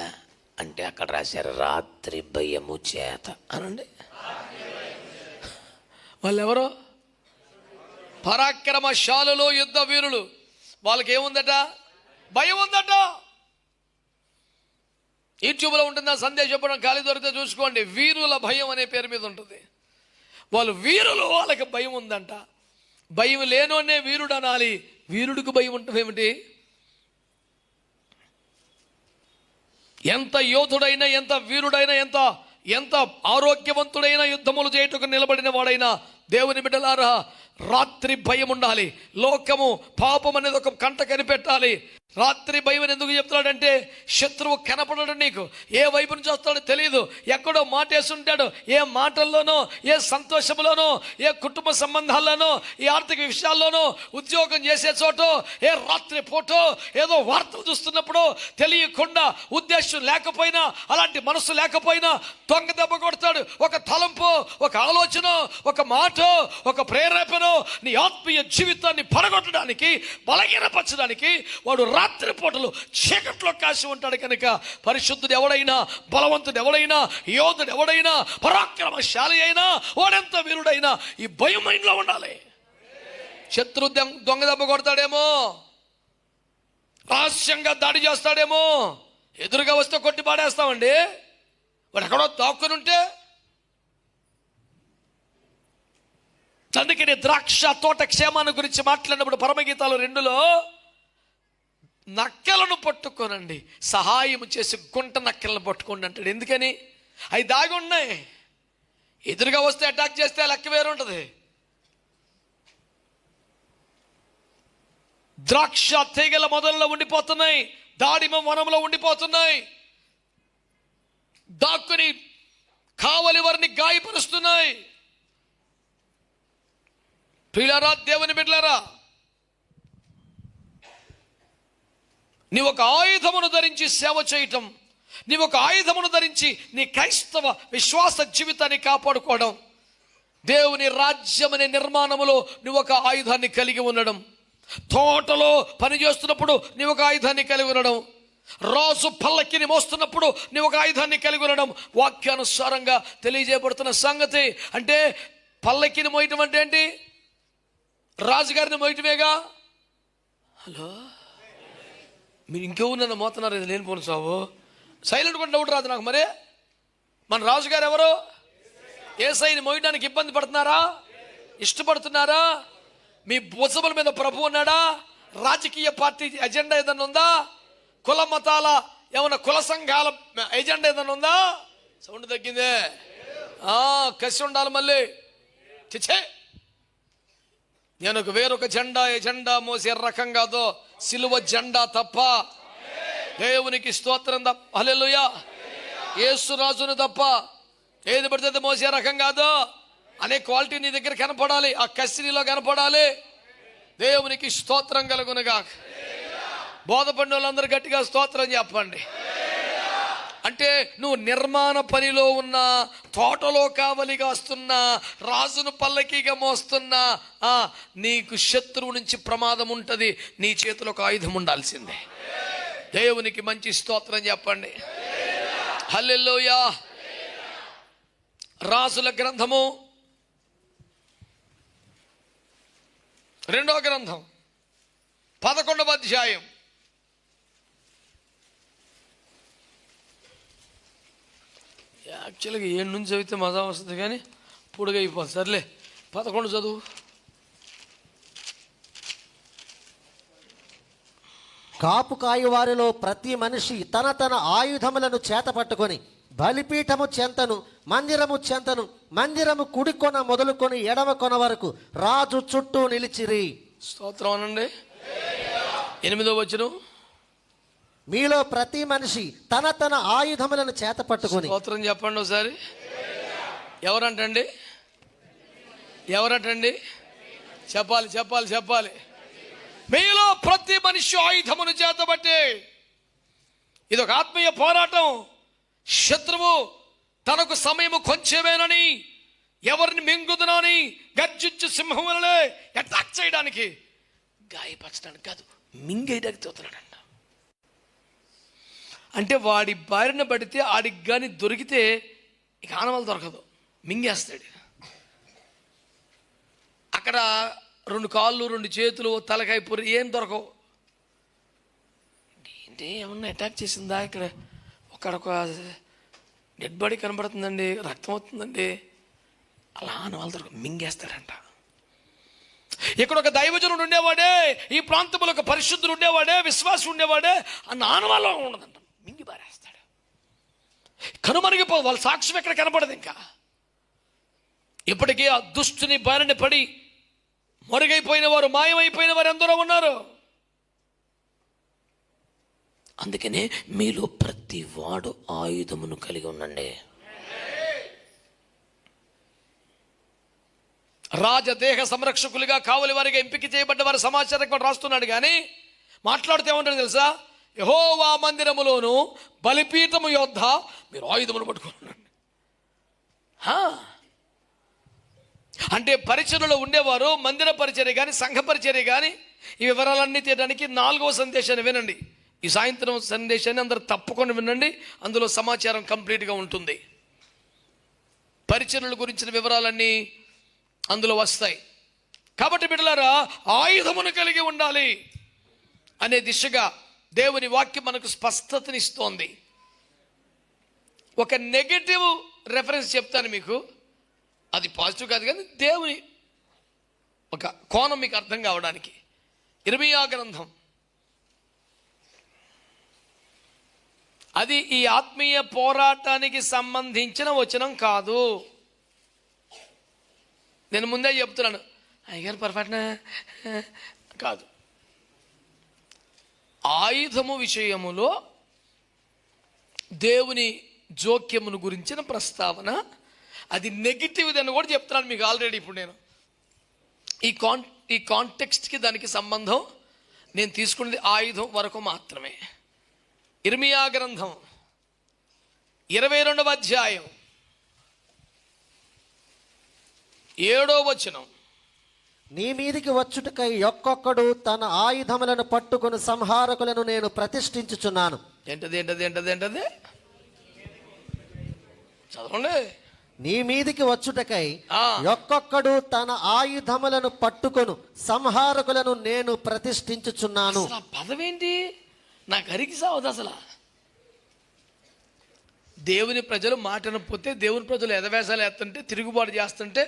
అంటే అక్కడ రాశారు రాత్రి భయము చేత అనండి. వాళ్ళెవరో పరాక్రమశాలులు, యుద్ధ వీరులు. వాళ్ళకి ఏముందట? భయం ఉందట. యూట్యూబ్లో ఉంటుంది ఆ సందేశం చెప్పడం, ఖాళీ దొరికితే చూసుకోండి. వీరుల భయం అనే పేరు మీద ఉంటుంది. వాళ్ళు వీరులు, వాళ్ళకి భయం ఉందంట. భయం లేనోనే వీరుడు అనాలి. వీరుడికి భయం ఉంటుంది ఏమిటి? ఎంత యోధుడైనా, ఎంత వీరుడైనా, ఎంత ఆరోగ్యవంతుడైన యుద్ధములు చేయుటకు నిలబడిన వాడైనా, దేవుని బిడ్డలారా, రాత్రి భయం ఉండాలి. లోకము, పాపం అనేది ఒక కంట కనిపెట్టాలి. రాత్రి భయం ఎందుకు చెప్తున్నాడంటే, శత్రువు కనపడడు, నీకు ఏ వైపు నుంచి వస్తాడో తెలియదు. ఎక్కడో మాటేస్తుంటాడు. ఏ మాటల్లోనో, ఏ సంతోషంలోనో, ఏ కుటుంబ సంబంధాల్లోనో, ఏ ఆర్థిక విషయాల్లోనో, ఉద్యోగం చేసే చోటో, ఏ రాత్రి పూటో ఏదో వార్తలు చూస్తున్నప్పుడు తెలియకుండా, ఉద్దేశం లేకపోయినా, అలాంటి మనసు లేకపోయినా దొంగ దెబ్బ కొడతాడు. ఒక తలంపు, ఒక ఆలోచన, ఒక మాట, ఒక ప్రేరేపణ నీ ఆత్మీయ జీవితాన్ని పడగొట్టడానికి, బలహీనపరచడానికి వాడు రాత్రి పూటలు చీకట్లో కాసి ఉంటాడు. కనుక పరిశుద్ధుడు ఎవడైనా, బలవంతుడు ఎవడైనా, యోధుడు ఎవడైనా, పరాక్రమశాలి అయినా, వాడెంత వీరుడైనా ఈ భయం మైండ్లో ఉండాలి. శత్రు దొంగ దెబ్బ కొడతాడేమో, రహస్యంగా దాడి చేస్తాడేమో, ఎదురుగా వస్తే కొట్టి పాడేస్తామండి. వాడు ఎక్కడో దాక్కుని ఉంటే అందుకని ద్రాక్ష తోట క్షేమాన్ని గురించి మాట్లాడినప్పుడు పరమగీతాలు 2లో నక్కలను పట్టుకోనండి, సహాయం చేసి గుంట నక్కలను పట్టుకోండి అంటాడు. ఎందుకని? అవి దాగి ఉన్నాయి, ఎదురుగా వస్తే అటాక్ చేస్తే లెక్క వేరు ఉంటుంది. ద్రాక్ష తీగల మొదల్లో ఉండిపోతున్నాయి, దాడిమ వనంలో ఉండిపోతున్నాయి, దాక్కుని కావలి వారిని గాయపరుస్తున్నాయి. ప్రియులారా, దేవుని బిడ్డలారా, నీ ఒక ఆయుధమును ధరించి సేవ చేయటం, నీ ఒక ఆయుధమును ధరించి నీ క్రైస్తవ విశ్వాస జీవితాన్ని కాపాడుకోవడం, దేవుని రాజ్యం అనే నిర్మాణములో నువ్వు ఒక ఆయుధాన్ని కలిగి ఉండడం, తోటలో పనిచేస్తున్నప్పుడు నీ ఒక ఆయుధాన్ని కలిగి ఉండడం, రాజు పల్లకిని మోస్తున్నప్పుడు నీ ఒక ఆయుధాన్ని కలిగి ఉండడం వాక్యానుసారంగా తెలియజేయబడుతున్న సంగతి. అంటే పల్లకిని మోయటం అంటే ఏంటి? రాజుగారిని మోయటమేగా. హలో, మీరు ఇంకెవరు మోతున్నారు? ఇది లేని పోను సావు, సైలెంట్ కూడా డౌట్ రాదు నాకు. మరి మన రాజుగారు ఎవరు? యేసయ్యని మోయడానికి ఇబ్బంది పడుతున్నారా? ఇష్టపడుతున్నారా? మీ భుజముల మీద ప్రభు ఉన్నాడా? రాజకీయ పార్టీ ఎజెండా ఏదన్నా ఉందా? కుల మతాల ఏమన్నా కుల సంఘాల ఎజెండా ఏదన్నా ఉందా? సౌండ్ తగ్గిందే. కసి ఉండాలి మళ్ళీ. చిచ్చే, నేను వేరొక ఎజెండా మోసే రకం కాదు, సిలువ జెండా తప్ప. దేవునికి స్తోత్రం తప్ప, హల్లెలూయా, యేసు రాజును తప్ప ఏది పడితే మోసే రకం కాదు. అనే క్వాలిటీ నీ దగ్గర కనపడాలి, ఆ కసిరిలో కనపడాలి. దేవునికి స్తోత్రం కలుగునుగా. బోధపడిన వాళ్ళందరూ గట్టిగా స్తోత్రం చెప్పండి. అంటే నువ్వు నిర్మాణ పనిలో ఉన్న, తోటలో కావలిగా వస్తున్నా, రాజును పల్లకీగా మోస్తున్నా, నీకు శత్రువు నుంచి ప్రమాదం ఉంటుంది. నీ చేతిలో ఒక ఆయుధం ఉండాల్సిందే. దేవునికి మంచి స్తోత్రం చెప్పండి. హల్లెలూయా. రాజుల గ్రంథము 2వ గ్రంథం 11వ అధ్యాయం. యాక్చువల్గా 7 నుంచి చదివితే మజా వస్తుంది, కానీ పొడుగు అయిపోతుంది. సర్లే, 11 చదువు. కాపు కాయు వారిలో ప్రతి మనిషి తన తన ఆయుధములను చేత పట్టుకొని బలిపీఠము చెంతను, మందిరము చెంతను, మందిరము కుడి కొన మొదలుకొని ఎడమ కొన వరకు రాజు చుట్టూ నిలిచిరి. స్తోత్రం అనండి. 8వ వచనం. మీలో ప్రతి మనిషి తన తన ఆయుధములను చేత పట్టుకొని. స్తోత్రం చెప్పండి ఒకసారి. ఎవరంటండి? ఎవరంటండి? చెప్పాలి చెప్పాలి చెప్పాలి. మీలో ప్రతి మనిషి ఆయుధమును చేతబట్టి. ఇది ఒక ఆత్మీయ పోరాటం. శత్రువు తనకు సమయము కొంచెమేనని, ఎవరిని మింగుదునని గర్జించు సింహం వలె అటాక్ చేయడానికి, గాయపరచడానికి కాదు, మింగేయడానికి తోతున్నాడంట. అంటే వాడి బారిన పడితే ఆడికి కానీ దొరికితే ఇక ఆనవాళ్ళు దొరకదు, మింగేస్తాడు. అక్కడ 2 కాళ్ళు, 2 చేతులు, తలకాయ పొరి ఏం దొరకవు. ఏంటి, ఏమన్నా అటాక్ చేసిందా? ఇక్కడ ఒక డెడ్ బాడీ కనబడుతుందండి, రక్తం అవుతుందండి, అలా ఆనవాళ్ళు దొరకవు, మింగేస్తాడంట. ఇక్కడ ఒక దైవజనుడు ఉండేవాడే, ఈ ప్రాంతంలో ఒక పరిశుద్ధుడు ఉండేవాడే, విశ్వాసం ఉండేవాడే, అన్న ఆనవాళ్ళ ఉండదంట, మింగి పారేస్తాడు. కనుమరిగిపోదు, వాళ్ళ సాక్ష్యం ఎక్కడ కనపడదు. ఇంకా ఇప్పటికీ ఆ దుష్టుని బారిన పడి మొరుగైపోయిన వారు, మాయమైపోయిన వారు ఎందరో ఉన్నారు. అందుకనే మీలో ప్రతి వాడు ఆయుధమును కలిగి ఉండండి. రాజదేహ సంరక్షకులుగా కావలి వారిగా ఎంపిక చేయబడ్డ వారి సమాచారం రాస్తున్నాడు. కానీ మాట్లాడితే ఏమంటాడు తెలుసా? యెహోవా మందిరములోను బలిపీఠము యొద్ద మీరు ఆయుధములు పట్టుకున్నాండి. అంటే పరిచర్యలో ఉండేవారు మందిర పరిచర్య కానీ, సంఘ పరిచర్య కానీ, ఈ వివరాలన్నీ తీయడానికి 4వ సందేశాన్ని వినండి. ఈ సాయంత్రం సందేశాన్ని అందరూ తప్పకుండా వినండి, అందులో సమాచారం కంప్లీట్గా ఉంటుంది. పరిచర్యల గురించిన వివరాలన్నీ అందులో వస్తాయి. కాబట్టి బిడ్డలారా, ఆయుధమును కలిగి ఉండాలి అనే దిశగా దేవుని వాక్యం మనకు స్పష్టతనిస్తోంది. ఒక నెగటివ్ రెఫరెన్స్ చెప్తాను మీకు, అది పాజిటివ్ కాదు కానీ దేవుని ఒక కోణం మీకు అర్థం కావడానికి. ఇర్మీయా గ్రంథం, అది ఈ ఆత్మీయ పోరాటానికి సంబంధించిన వచనం కాదు. నేను ముందే చెప్తున్నాను, అయ్యారు పొరపాటున కాదు. ఆయుధము విషయములో దేవుని జోక్యమును గురించిన ప్రస్తావన, అది నెగిటివ్ అని కూడా చెప్తున్నాను మీకు ఆల్రెడీ. ఇప్పుడు నేను ఈ కాంటెక్స్ట్కి దానికి సంబంధం నేను తీసుకున్నది ఆయుధం వరకు మాత్రమే. ఇర్మీయా గ్రంథం 22వ అధ్యాయం 7వ వచనం. నీ మీదికి వచ్చుటకై ఒక్కొక్కడు తన ఆయుధములను పట్టుకొని సంహారకులను నేను ప్రతిష్ఠించుచున్నాను. ఏంటది ఏంటది ఏంటది ఏంటది చదవండి. నీ మీదికి వచ్చుటకై ఒక్కొక్కడు తన ఆయుధములను పట్టుకొను సంహారకులను నేను ప్రతిష్ఠించుచున్నాను. అసలు ఆ పదవేంటి నాకు అరికి సావదు. అసలు దేవుని ప్రజలు మాటనపోతే, దేవుని ప్రజలు ఎదవేశాలు వేస్తుంటే, తిరుగుబాటు చేస్తుంటే,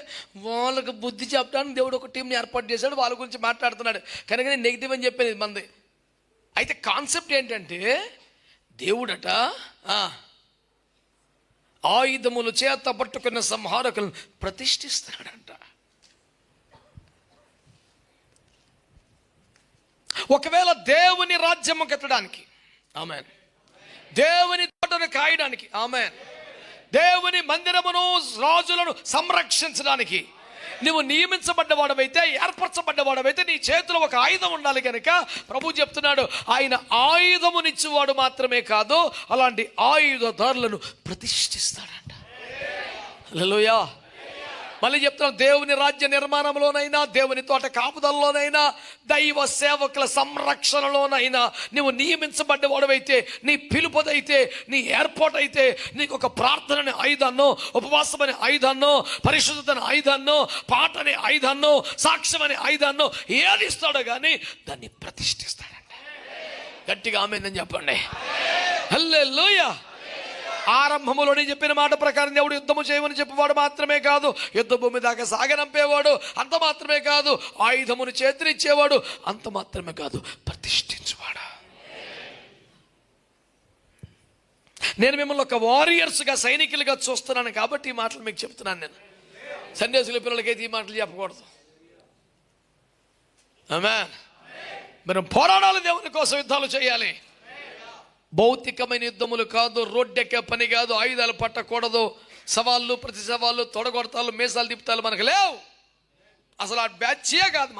వాళ్ళకు బుద్ధి చెప్పడానికి దేవుడు ఒక టీంని ఏర్పాటు చేశాడు, వాళ్ళ గురించి మాట్లాడుతున్నాడు. కనుక నేను నెగిటివ్ అని చెప్పేది మంది. అయితే కాన్సెప్ట్ ఏంటంటే, దేవుడట ఆయుధములు చేత పట్టుకున్న సంహారకులను ప్రతిష్ఠిస్తున్నాడంట. ఒకవేళ దేవుని రాజ్యము కట్టడానికి, ఆమేన్, దేవుని తోటను కాయడానికి, ఆమేన్, దేవుని మందిరమును రాజులను సంరక్షించడానికి నువ్వు నియమించబడ్డవాడవైతే, ఏర్పరచబడ్డవాడవైతే నీ చేతిలో ఒక ఆయుధం ఉండాలి. కనుక ప్రభు చెప్తున్నాడు, ఆయన ఆయుధమునిచ్చేవాడు మాత్రమే కాదు, అలాంటి ఆయుధదారులను ప్రతిష్ఠిస్తాడంట. హల్లెలూయా. మళ్ళీ చెప్తున్నాను, దేవుని రాజ్య నిర్మాణంలోనైనా, దేవుని తోట కాపుదలలోనైనా, దైవ సేవకుల సంరక్షణలోనైనా నువ్వు నియమించబడ్డవాడవైతే, నీ పిలుపదైతే, నీ ఏర్పాటు అయితే, నీకు ఒక ప్రార్థన అనే ఆయుధాన్నో, ఉపవాసం అనే ఆయుధాన్నో, పరిశుద్ధత అనే ఆయుధాన్నో, పాట అనే ఆయుధాన్నో, సాక్ష్యం అనే ఆయుధాన్నో ఏది ఇస్తాడో కానీ దాన్ని ప్రతిష్ఠిస్తాడంట. గట్టిగా ఆమేన్ చెప్పండి. హల్లెలూయా. ఆరంభములోనే చెప్పిన మాట ప్రకారం దేవుడు యుద్ధము చేయమని చెప్పేవాడు మాత్రమే కాదు, యుద్ధ భూమి దాకా సాగనంపేవాడు అంత మాత్రమే కాదు, ఆయుధమును చేతినిచ్చేవాడు అంత మాత్రమే కాదు, ప్రతిష్ఠించేవాడు. నేను మిమ్మల్ని ఒక వారియర్స్గా, సైనికులుగా చూస్తున్నాను కాబట్టి ఈ మాటలు మీకు చెప్తున్నాను. నేను సందేశుల పిల్లలకైతే ఈ మాటలు చెప్పకూడదు. ఆమేన్. మనం పోరాడాలి, దేవుని కోసం యుద్ధాలు చేయాలి. భౌతికమైన యుద్ధములు కాదు, రోడ్డెక్కే పని కాదు, ఆయుధాలు పట్టకూడదు, సవాళ్ళు ప్రతి సవాళ్ళు, తొడగొడతాలు, మీసాలు తిప్పుతాలు మనకు లేవు. అసలు ఆ బ్యాచే కాదు.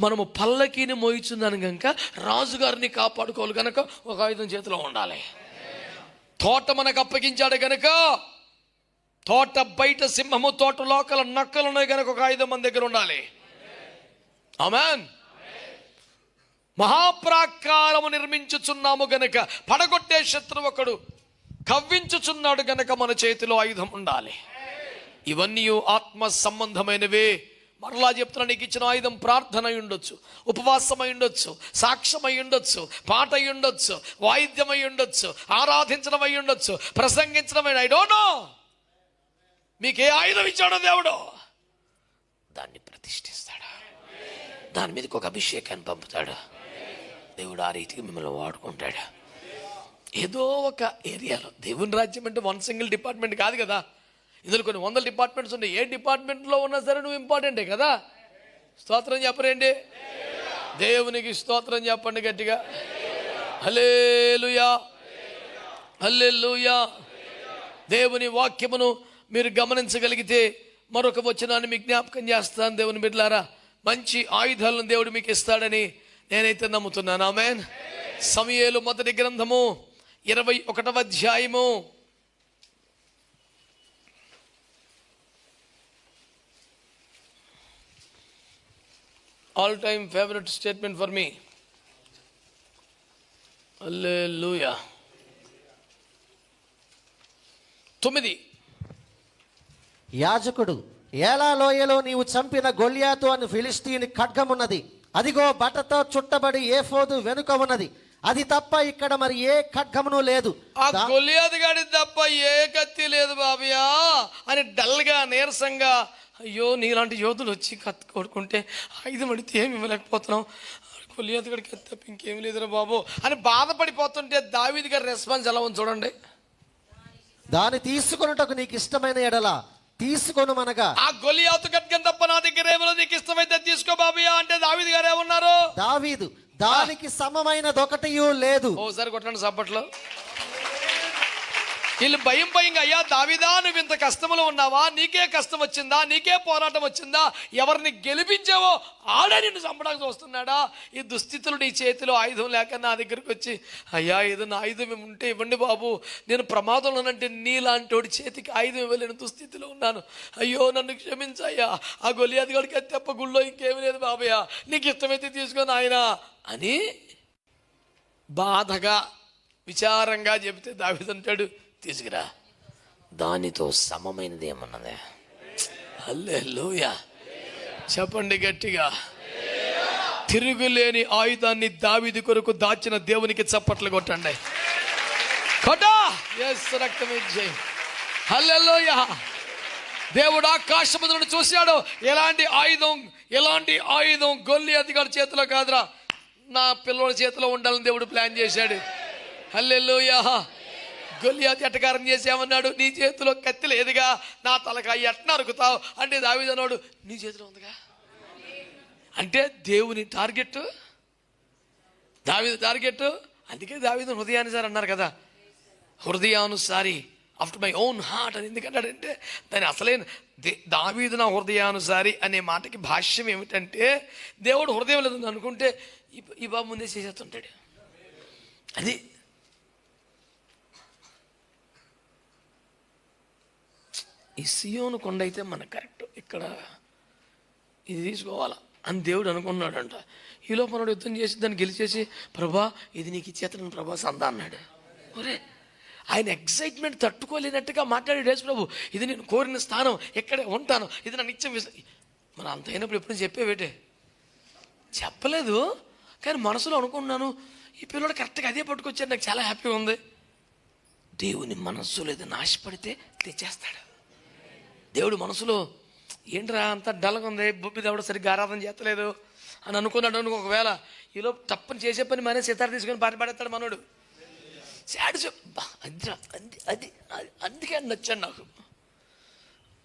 మనము పల్లకీని మోయిచున్నాను కనుక రాజుగారిని కాపాడుకోవాలి కనుక ఒక ఆయుధం చేతిలో ఉండాలి. తోట మనకు అప్పగించాడు కనుక, తోట బయట సింహము, తోట లోకల నక్కలు ఉన్నాయి కనుక ఒక ఆయుధం మన దగ్గర ఉండాలి. ఆమేన్. మహాప్రాకారము నిర్మించుచున్నాము గనక, పడగొట్టే శత్రువు ఒకడు కవ్వించుచున్నాడు గనక మన చేతిలో ఆయుధం ఉండాలి. ఇవన్నీ ఆత్మ సంబంధమైనవే. మరలా చెప్తున్నా, నీకు ఇచ్చిన ఆయుధం ప్రార్థన అయి ఉండొచ్చు, ఉపవాసం అయి ఉండొచ్చు, సాక్ష్యం అయి ఉండొచ్చు, పాట అయి ఉండొచ్చు, వాయిద్యం అయి ఉండొచ్చు, ఆరాధించడం అయి ఉండొచ్చు, ప్రసంగించడం. ఐ డోంట్ నో మీకు ఏ ఆయుధం ఇచ్చాడో దేవుడు దాన్ని ప్రతిష్ఠిస్తాడు, దాని మీదకి ఒక అభిషేకాన్ని పంపుతాడు. దేవుడు ఆ రీతికి మిమ్మల్ని వాడుకుంటాడు. ఏదో ఒక ఏరియాలో దేవుని రాజ్యం అంటే వన్ సింగిల్ డిపార్ట్మెంట్ కాదు కదా. ఇందులో కొన్ని 100 డిపార్ట్మెంట్స్ ఉన్నాయి. ఏ డిపార్ట్మెంట్లో ఉన్నా సరే నువ్వు ఇంపార్టెంటే కదా. స్తోత్రం చెప్పరండి, దేవునికి స్తోత్రం చెప్పండి గట్టిగా. హల్లెలూయా, హల్లెలూయా. దేవుని వాక్యమును మీరు గమనించగలిగితే మరొక వచనాన్ని మీకు జ్ఞాపకం చేస్తాను. దేవుని బిడ్డలారా, మంచి ఆయుధాలను దేవుడు మీకు ఇస్తాడని నేనైతే నమ్ముతున్నాను. ఆమేన్. సమూయేలు మొదటి గ్రంథము 21వ అధ్యాయము 'all-time favorite statement for me'. హల్లెలూయా. 9. యాజకుడు, ఏలా లోయలో నీవు చంపిన గొల్యాతు అని ఫిలిష్తీని ఖడ్గమున్నది, అదిగో బట్టతో చుట్టబడి ఏఫోదు వెనుక ఉన్నది, అది తప్ప ఇక్కడ మరి ఏ ఖడ్గమును లేదు. ఆ గొల్యాతు గాడి తప్ప ఏ కత్తి లేదు బాబియా అని డల్గా, నీరసంగా అయ్యో నీలాంటి యోధులు వచ్చి కత్తి కొడుకుంటే ఆయుధం అడిగితే ఏమి ఇవ్వలేకపోతున్నాం, గొలియాతు గడికి తప్ప ఇంకేం లేదురా బాబు అని బాధపడిపోతుంటే దావీదు గారి రెస్పాన్స్ ఎలా ఉంది చూడండి. దాన్ని తీసుకొనుటకు నీకు ఇష్టమైన ఎడల తీసుకొను మనగా. ఆ గొలియాతు ఖడ్గం తప్ప నా దగ్గర ఏమో, నీకు ఇష్టమైతే తీసుకో బాబయ్య అంటే దావీదు గారు ఏమన్నారు? దావీదు దానికి సమమైనదొకటియు లేదు. ఓసారి కొట్టండి సప్పట్లో. వీళ్ళు భయంగా, అయ్యా దావీదా నువ్వు ఇంత కష్టంలో ఉన్నావా, నీకే కష్టం వచ్చిందా, నీకే పోరాటం వచ్చిందా, ఎవరిని గెలిపించావో ఆడే నిన్ను చంపడానికి వస్తున్నాడా, ఈ దుస్థితులు నీ చేతిలో ఆయుధం లేక నా దగ్గరికి వచ్చి అయ్యా ఏదైనా ఆయుధం ఉంటే ఇవ్వండి బాబు, నేను ప్రమాదంలో అంటే నీలాంటి చేతికి ఆయుధం ఇవ్వలేని దుస్థితిలో ఉన్నాను, అయ్యో నన్ను క్షమించయ్యా, ఆ గొలియాతు గడికి తప్ప గుళ్ళో ఇంకేమీ లేదు బాబయ్య, నీకు ఇష్టమైతే తీసుకొని ఆయన అని బాధగా విచారంగా చెబితే దావీదు అంటాడు, తీసుకురా, దానితో సమమైనది ఏమన్నదే. హల్లెలూయా చెప్పండి గట్టిగా. తిరుగులేని ఆయుధాన్ని దావీదు కొరకు దాచిన దేవునికి చప్పట్లు కొట్టండి. కొట్టా రక్తమే జై. హల్లెలూయా. దేవుడు ఆకాశము నుండి చూశాడు, ఎలాంటి ఆయుధం గొలియాతు గారి చేతిలో కాదురా, నా పిల్లల చేతిలో ఉండాలని దేవుడు ప్లాన్ చేశాడు. హల్లెలూయా. గొలియాతు ఎట్టకారం చేసామన్నాడు, నీ చేతిలో కత్తి లేదుగా, నా తలకాయ ఎట్ట నరుకుతావు అంటే దావీదు అన్నాడు, నీ చేతిలో ఉందిగా. అంటే దేవుని టార్గెట్, దావీదు టార్గెట్. అందుకే దావీదు హృదయానుసారి అన్నారు కదా, హృదయానుసారి ఆఫ్టర్ మై ఓన్ హార్ట్ అని ఎందుకంటాడంటే దాని అసలైన దావీదు నా హృదయానుసారి అనే మాటకి భాష్యం ఏమిటంటే, దేవుడు హృదయం లేదని అనుకుంటే ఈ బాబు ముందే చేసేస్తుంటాడు. అది ఈ సియోను కొండ అయితే మనకు కరెక్ట్, ఇక్కడ ఇది తీసుకోవాలా అని దేవుడు అనుకున్నాడంట. ఈ లోపల యుద్ధం చేసి దాన్ని గెలిచేసి ప్రభా ఇది నీకు ఇచ్చేతను ప్రభా సందా అన్నాడు. ఒరే ఆయన ఎక్సైట్మెంట్ తట్టుకోలేనట్టుగా మాట్లాడాడు యేసు ప్రభు, ఇది నేను కోరిన స్థానం, ఎక్కడే ఉంటాను, ఇది నన్ను ఇచ్చే మన అంత అయినప్పుడు ఎప్పుడు చెప్పేవేటే చెప్పలేదు, కానీ మనసులో అనుకున్నాను ఈ పిల్లడు కరెక్ట్గా అదే పట్టుకొచ్చాడు, నాకు చాలా హ్యాపీగా ఉంది. దేవుని మనస్సు లేదు నాశపడితే తెచ్చేస్తాడు. దేవుడు మనసులో ఏంట్రా అంత డల్గా ఉంది, భూమి దేవుడు సరిగ్గా ఆరాధన చేస్తలేదు అని అనుకున్నాడు అనుకో, ఒకవేళ ఈలో తప్పని చేసే పని మన సితార తీసుకొని పాటపడేస్తాడు మనోడు. చాడు అది అందుకే నచ్చాడు నాకు.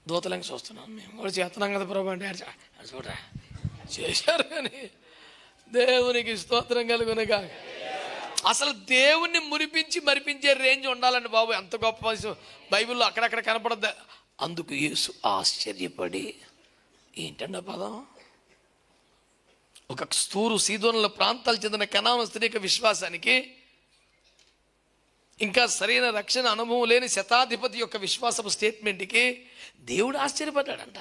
దూతలంగా చూస్తున్నాను, మేము కూడా చేస్తున్నాం కదా ప్రభు అంటే చూడరా చేశారు, కానీ దేవునికి స్తోత్రం కలుగునగా. అసలు దేవుణ్ణి మరిపించే రేంజ్ ఉండాలండి బాబు, ఎంత గొప్ప బైబిల్లో అక్కడక్కడ కనపడద్దా. అందుకు యేసు ఆశ్చర్యపడి, ఏంటండి ఆ పదం, ఒక స్తూరు సీదోనుల ప్రాంతాలు చెందిన కనాను స్త్రీ యొక్క విశ్వాసానికి, ఇంకా సరైన రక్షణ అనుభవం లేని శతాధిపతి యొక్క విశ్వాసపు స్టేట్మెంట్కి దేవుడు ఆశ్చర్యపడ్డాడంట.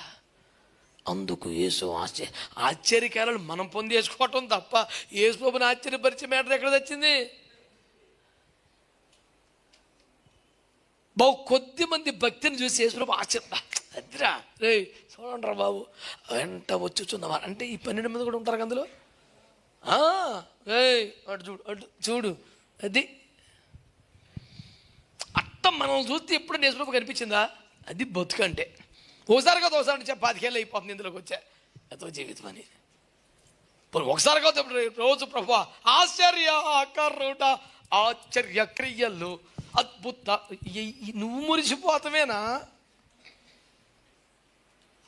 అందుకు యేసు ఆశ్చర్యకారాలు మనం పొందేసుకోవటం తప్ప యేసు ప్రభుని ఆశ్చర్యపరిచే మ్యాటర్ ఎక్కడ వచ్చింది? బాబు కొద్ది మంది భక్తిని చూసి యేసు ప్రభు అదిరా రే చూడండి రా బాబు వెంట వచ్చుచున్నవా అంటే ఈ 12 మంది కూడా ఉంటారు అందులో. అటు చూడు అది అట్ట మనం చూస్తే ఎప్పుడు యేసు ప్రభు కనిపించిందా? అది బతుకంటే ఒకసారి కదా ఒకసారి చెప్పి 10 ఏళ్ళు అయిపోతుంది ఇందులోకి వచ్చా ఎంతో జీవితం అని. ఒకసారి కదా రోజు ప్రభు ఆశ్చర్య క్రియలు అద్భుత, నువ్వు మురిసిపోతావేనా?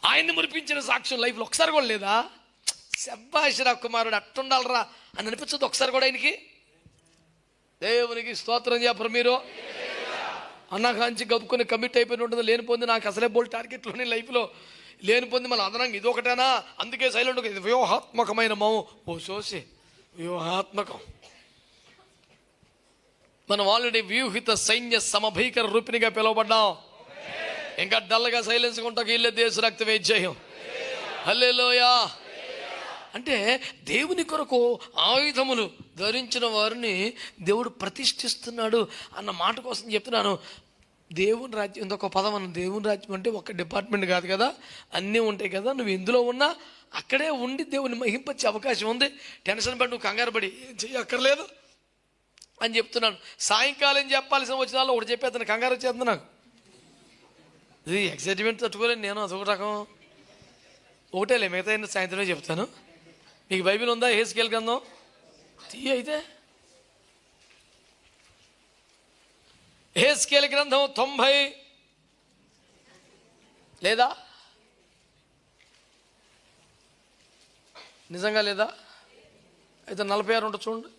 ఆయన్ని మురిపించిన సాక్ష్యం లైఫ్లో ఒకసారి కూడా లేదా? శబ్బాషిరా కుమారుడు అట్టుండాలరా అని అనిపించదు ఒకసారి కూడా ఆయనకి. దేవునికి స్తోత్రం చెప్పరు మీరు. అన్నకాంచి గప్పుకొని కమిట్ అయిపోయిన ఉంటుంది, లేని పొంది నాకు అసలే బోల్ టార్గెట్లోని లైఫ్లో లేని పొంది మళ్ళీ అదనంగా ఇదొకటేనా, అందుకే సైలెంట్. ఇది వ్యూహాత్మకమైన ఓ సోసి వ్యూహాత్మకం. మనం ఆల్రెడీ వ్యూహిత సైన్య సమభీకర రూపిణిగా పిలువబడ్డాం. ఇంకా డల్గా సైలెన్స్ ఉంటాకి ఇల్లే దేశ రక్తమే జయం. హల్లెలూయా. అంటే దేవుని కొరకు ఆయుధములు ధరించిన వారిని దేవుడు ప్రతిష్ఠిస్తున్నాడు అన్న మాట కోసం చెప్తున్నాను. దేవుని రాజ్యం ఇంకొక పదం అన్న, దేవుని రాజ్యం అంటే ఒక డిపార్ట్మెంట్ కాదు కదా, అన్నీ ఉంటాయి కదా. నువ్వు ఎందులో ఉన్నా అక్కడే ఉండి దేవుని మహింపచ్చే అవకాశం ఉంది. టెన్షన్ పడి నువ్వు కంగారు పడి ఏం చెయ్యక్కర్లేదు అని చెప్తున్నాను. సాయంకాలం చెప్పాల్సిన వచ్చిన వాళ్ళు ఒకటి చెప్పేస్తాను, కంగారు వచ్చేస్తుంది నాకు. ఇది ఎక్సైట్మెంట్ తట్టుకోలేను నేను, అదొక రకం. ఒకటేలే, మిగతా సాయంత్రమే చెప్తాను. మీకు బైబిల్ ఉందా? యెహెజ్కేలు గ్రంథం తీయ అయితే. యెహెజ్కేలు గ్రంథం 90 లేదా? నిజంగా లేదా? అయితే 46 ఉంటుంది చూడండి.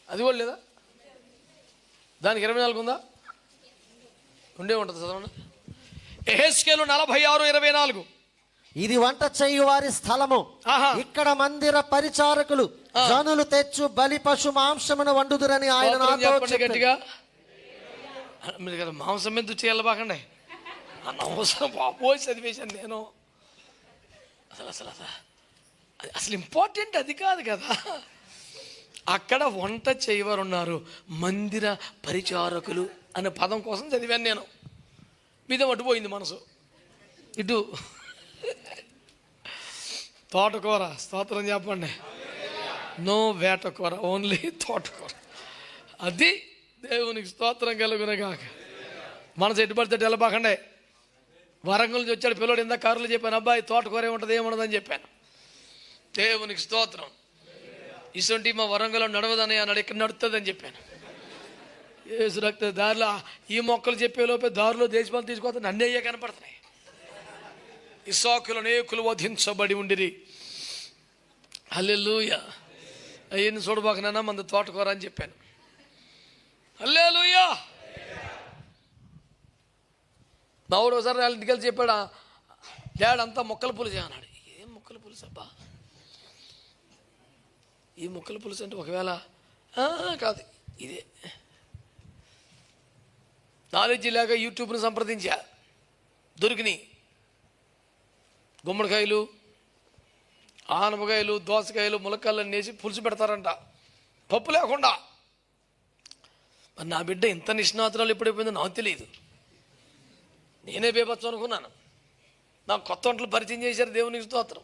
అది కూడా లేదా? దానికి 24 ఉందా? ఉండే ఉంటుంది, చదవండి. యెహెజ్కేలు 46:24. ఇది వంట చేయు వారి స్థలము, ఆహా. ఇక్కడ మందిర పరిచారకులు జనులు తెచ్చు బలి పశు మాంసమును వండుదురని ఆయన స్తోత్రం నాతో చెప్పండి చెప్పెను. గట్టిగా. మీరు కదా మాంసం మీద దుచ్చి వెళ్ళబాకండి. అనవసరం బాబోయ్ చదివేశాను నేను. అసలు ఇంపార్టెంట్ అది కాదు కదా. అక్కడ వంట చేయవారు ఉన్నారు, మందిర పరిచారకులు అనే పదం కోసం చదివాను నేను. మీద అడ్డుపోయింది మనసు. ఇటు తోటకూర, స్తోత్రం చెప్పండి. నో వేటకూర, ఓన్లీ తోటకూర. అది దేవునికి స్తోత్రం కలుగునగాక. మనసు ఎటు పడితే వెళ్ళబాకండి. వరంగల్ నుంచి వచ్చాడు పిల్లడు, ఇందా కారులో చెప్పాను, అబ్బాయి తోటకూర ఏముంటుంది ఏముండదని చెప్పాను. దేవునికి స్తోత్రం. ఇసొంటి మా వరంగల్లో నడవదని అన్నాడు, ఇక్కడ నడుతుందని చెప్పాను. ఏసు రక్త దారిలో ఈ మొక్కలు చెప్పే లోపే దారిలో దేశపాలు తీసుకొస్తే నన్ను అయ్యే కనపడుతున్నాయి. ఇస్సాకులు అనేకులు వధించబడి ఉండిరి. హల్లెలూయా. అయ్యని చూడబాకనన్నా మంది తోటకూర అని చెప్పాను. హల్లెలూయా. మా ఊరు ఒకసారి వాళ్ళ ఇంటికి వెళ్ళి చెప్పాడు, డాడ్ అంతా మొక్కల పులుసు అన్నాడు. ఏం మొక్కల పులుసు అబ్బా? ఈ మొక్కల పులుసు అంటే ఒకవేళ కాదు, ఇదే. నాలెడ్జ్ లేక యూట్యూబ్ను సంప్రదించా, దొరికినాయి. గుమ్మడికాయలు, ఆనపకాయలు, దోసకాయలు, ములక్కాయలు వేసి పులుసు పెడతారంట, పప్పు లేకుండా. మరి నా బిడ్డ ఇంత నిష్ణాతురాలు ఎప్పుడైపోయిందో నాకు తెలియదు. నేనే బేబచ్చు అనుకున్నాను. నాకు కొత్త వంటలు పరిచయం చేశారు, దేవునికి స్తోత్రం.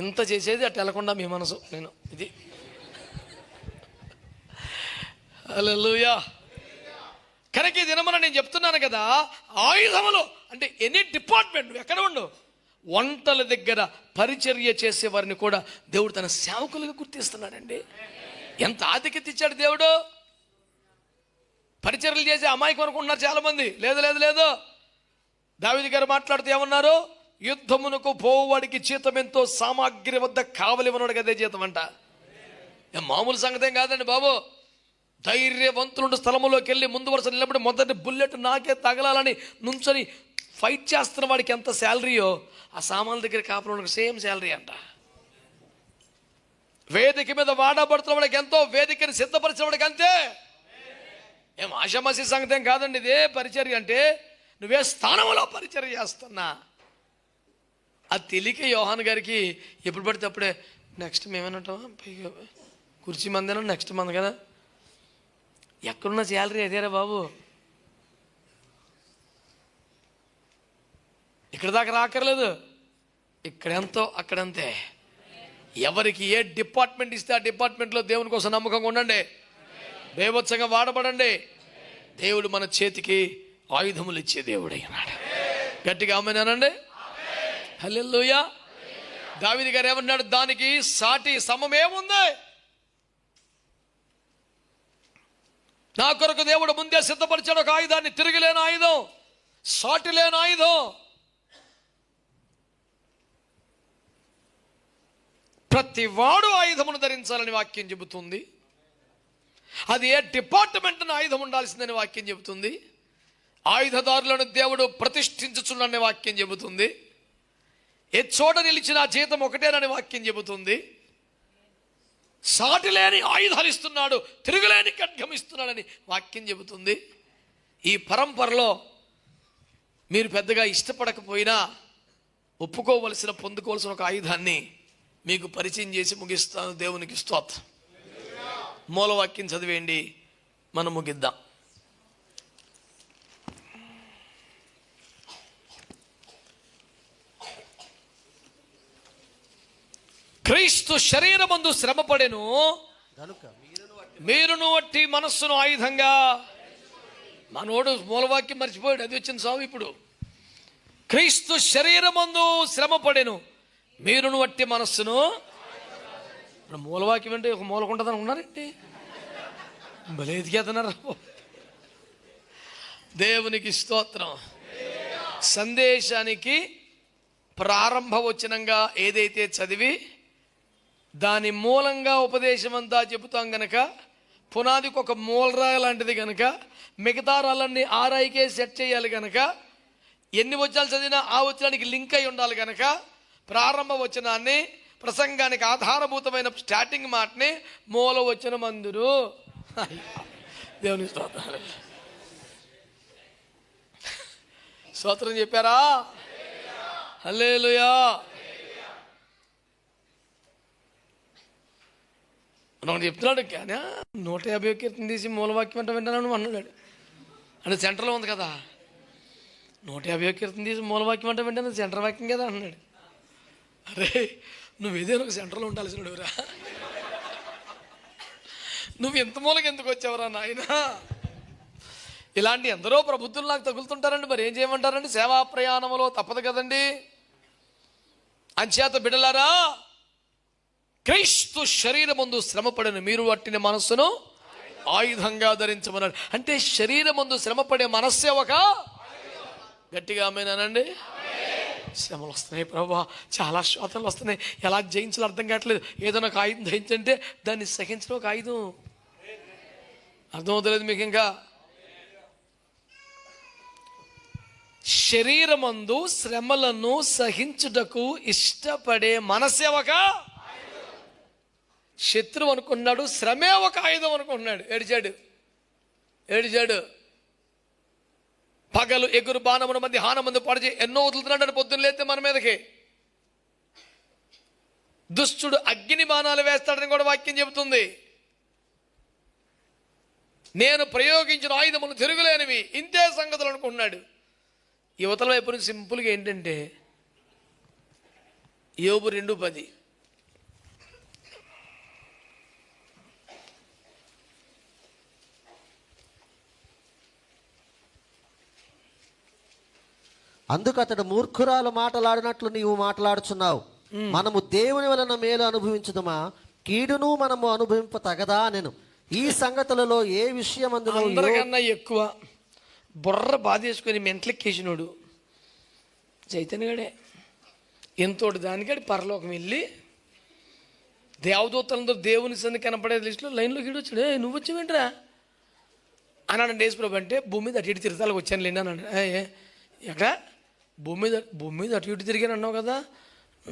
ఇంత చేసేది అట్లా వెళ్ళకుండా మీ మనసు. నేను ఇది హల్లెలూయా. కనుక ఈ దినమున నేను చెప్తున్నాను కదా, ఆయుధములు అంటే ఎనీ డిపార్ట్మెంట్ నువ్వు ఎక్కడ ఉండు, వంటల దగ్గర పరిచర్య చేసే వారిని కూడా దేవుడు తన సేవకులుగా గుర్తిస్తున్నాడండి. ఎంత ఆధిక్యత ఇచ్చాడు దేవుడు. పరిచర్యలు చేసే అమాయకం అనుకుంటున్నారు చాలామంది. లేదు లేదు లేదు. దావీదు గారు మాట్లాడుతూ ఏమన్నారు? యుద్ధమునకు పోవాడికి జీతం ఎంతో, సామాగ్రి వద్ద కావలివనోడికి అదే జీతం అంట. మామూలు సంగతి ఏం కాదండి బాబు. ధైర్యవంతులుండు స్థలములోకి వెళ్ళి ముందు వరుస నిలబడి మొదటి బుల్లెట్ నాకే తగలాలని నుంచొని ఫైట్ చేస్తున్న వాడికి ఎంత శాలరీయో, ఆ సామాన్ల దగ్గర కాపురం సేమ్ శాలరీ అంట. వేదిక మీద వాడబడుతున్న వాడికి ఎంతో, వేదికని సిద్ధపరిచిన వాడికి అంతే. ఏం ఆషామాషి సంగతి ఏం కాదండి ఇదే పరిచర్య అంటే. నువ్వే స్థానంలో పరిచర్య చేస్తున్నా. అది తెలియక యోహాన్ గారికి ఎప్పుడు పడితే అప్పుడే నెక్స్ట్ మేమేనంటావా, పైగా కుర్చీ మందేనా, నెక్స్ట్ మంది కదా, ఎక్కడున్న శాలరీ అదేరా బాబు, ఇక్కడ దాకా రాకర్లేదు, ఇక్కడెంతో అక్కడంతే. ఎవరికి ఏ డిపార్ట్మెంట్ ఇస్తే ఆ డిపార్ట్మెంట్లో దేవుని కోసం నమ్మకంగా ఉండండి, బేభత్సంగా వాడబడండి. దేవుడు మన చేతికి ఆయుధములు ఇచ్చే దేవుడు అన్నాడు. గట్టిగా ఆమేనండి. హల్లెలూయా. దావీదు గారు ఏమన్నాడు? దానికి సాటి సమమేముంది? నా కొరకు దేవుడు ముందే సిద్ధపరిచాడు ఒక ఆయుధాన్ని, తిరిగిలేని ఆయుధం, సాటి లేని ఆయుధం. ప్రతి వాడు ఆయుధమును ధరించాలని వాక్యం చెబుతుంది. అది ఏ డిపార్ట్మెంట్ ఆయుధం ఉండాల్సిందని వాక్యం చెబుతుంది. ఆయుధదారులను దేవుడు ప్రతిష్ఠించుచున్నని వాక్యం చెబుతుంది. ఏ చోట నిలిచిన జీతం ఒకటేనని వాక్యం చెబుతుంది. సాటి లేని ఆయుధాలు ఇస్తున్నాడు, తిరుగులేని ఖడ్గం ఇస్తున్నాడని వాక్యం చెబుతుంది. ఈ పరంపరలో మీరు పెద్దగా ఇష్టపడకపోయినా ఒప్పుకోవలసిన, పొందుకోవలసిన ఒక ఆయుధాన్ని మీకు పరిచయం చేసి ముగిస్తాను. దేవునికి స్తోత్రం. మూలవాక్యం చదివేయండి, మనం ముగిద్దాం. క్రీస్తు శరీరమందు శ్రమపడెను, మీరును వట్టి మనస్సును ఆయుధంగా. మనోడు మూలవాక్యం మర్చిపోయాడు, అది వచ్చింది సాగు. ఇప్పుడు క్రీస్తు శరీరమందు శ్రమ పడెను, మీరును వట్టి మనస్సును. ఇప్పుడు మూలవాక్యం అంటే ఒక మూలకుంటుంది అనుకున్నారండి, భలే ఎదిగేస్తున్నారు. దేవునికి స్తోత్రం. సందేశానికి ప్రారంభ వచనంగా ఏదైతే చదివి దాని మూలంగా ఉపదేశం అంతా చెబుతాం గనక, పునాదికి ఒక మూలరాయి లాంటిది కనుక, మిగతా రాళ్ళన్నీ ఆరాయికే సెట్ చేయాలి కనుక, ఎన్ని వచనాలు చదివినా ఆ వచనానికి లింక్ అయి ఉండాలి కనుక, ప్రారంభ వచనాన్ని, ప్రసంగానికి ఆధారభూతమైన స్టార్టింగ్ మాటని మూల వచనం అందురు. దేవుని స్తోత్రం. స్తోత్రం చెప్పారా? హల్లెలూయా. ఒకటి చెప్తున్నాడు, కానీ 150 కీర్తన తీసి మూలవాక్యం అంటే వింటాను అన్నాడు. అంటే సెంటర్లో ఉంది కదా, 150 కీర్తన తీసి మూలవాక్యం అంటే వింటాను, సెంటర్ వాక్యం కదా అన్నాడు. అరే నువ్వు ఏదైనా ఒక సెంటర్లో ఉండాల్సినడురా, నువ్వు ఎంత మూలకి ఎందుకు వచ్చావురా నాయన? ఇలాంటి ఎందరో ప్రబుద్ధులు నాకు తగులుతుంటారండి, మరి ఏం చేయమంటారండి? సేవా ప్రయాణంలో తప్పదు కదండి. అంచేత బిడ్డలారా, క్రీస్తు శరీరమందు శ్రమపడిన మీరు వట్టిన మనస్సును ఆయుధంగా ధరించమన్నాడు. అంటే శరీరమందు శ్రమపడే మనస్సే ఒక, గట్టిగా ఆమేనండి. శ్రమలు వస్తున్నాయి ప్రభా, చాలా శోధనలు వస్తున్నాయి, ఎలా జయించాలో అర్థం కావట్లేదు. ఏదైనా ఒక ఆయుధం ధరించంటే దాన్ని సహించడం ఒక ఆయుధం. అర్థమవుతలేదు మీకు? ఇంకా శరీరమందు శ్రమలను సహించుటకు ఇష్టపడే మనసే ఒక శత్రువు అనుకున్నాడు, శ్రమే ఒక ఆయుధం అనుకున్నాడు. ఏడిచాడు. పగలు ఎగురు బాణమున మంది హానమందు పడిచి ఎన్నో వదులుతున్నాడు పొద్దున్న లేస్తే మన మీదకి. దుష్టుడు అగ్ని బాణాలు వేస్తాడని కూడా వాక్యం చెబుతుంది. నేను ప్రయోగించిన ఆయుధములు తిరుగులేనివి, ఇంతే సంగతులు అనుకుంటున్నాడు. యువతల వైపు నుంచి సింపుల్గా ఏంటంటే, యోబు 2:10, అందుకు అతడు మూర్ఖురాలు మాటలాడినట్లు నీవు మాట్లాడుచున్నావు. మనము దేవుని వలన మేలు అనుభవించుదమా, కీడును మనము అనుభవింప తగదా నేను. ఈ సంగతులలో ఏ విషయం అందరికన్నా ఎక్కువ బుర్ర బాధేసుకొని మెంట్లెక్కేసినోడు చైతన్యగాడే. ఎంతోటి దానికాడి పరలోకం వెళ్ళి దేవదూతలందరూ దేవుని సంది కనపడే లిస్టులో లైన్లో గీడు వచ్చాడు. నువ్వు వచ్చావేంట్రా అన్నాడు యేసుప్రభు. అంటే భూమి మీద అటు ఇటు తిరుగుతాలకు వచ్చాను లేండి అన్నాడు. ఎక్కడ? భూమి మీద అటు ఇటు తిరిగాను అన్నావు కదా,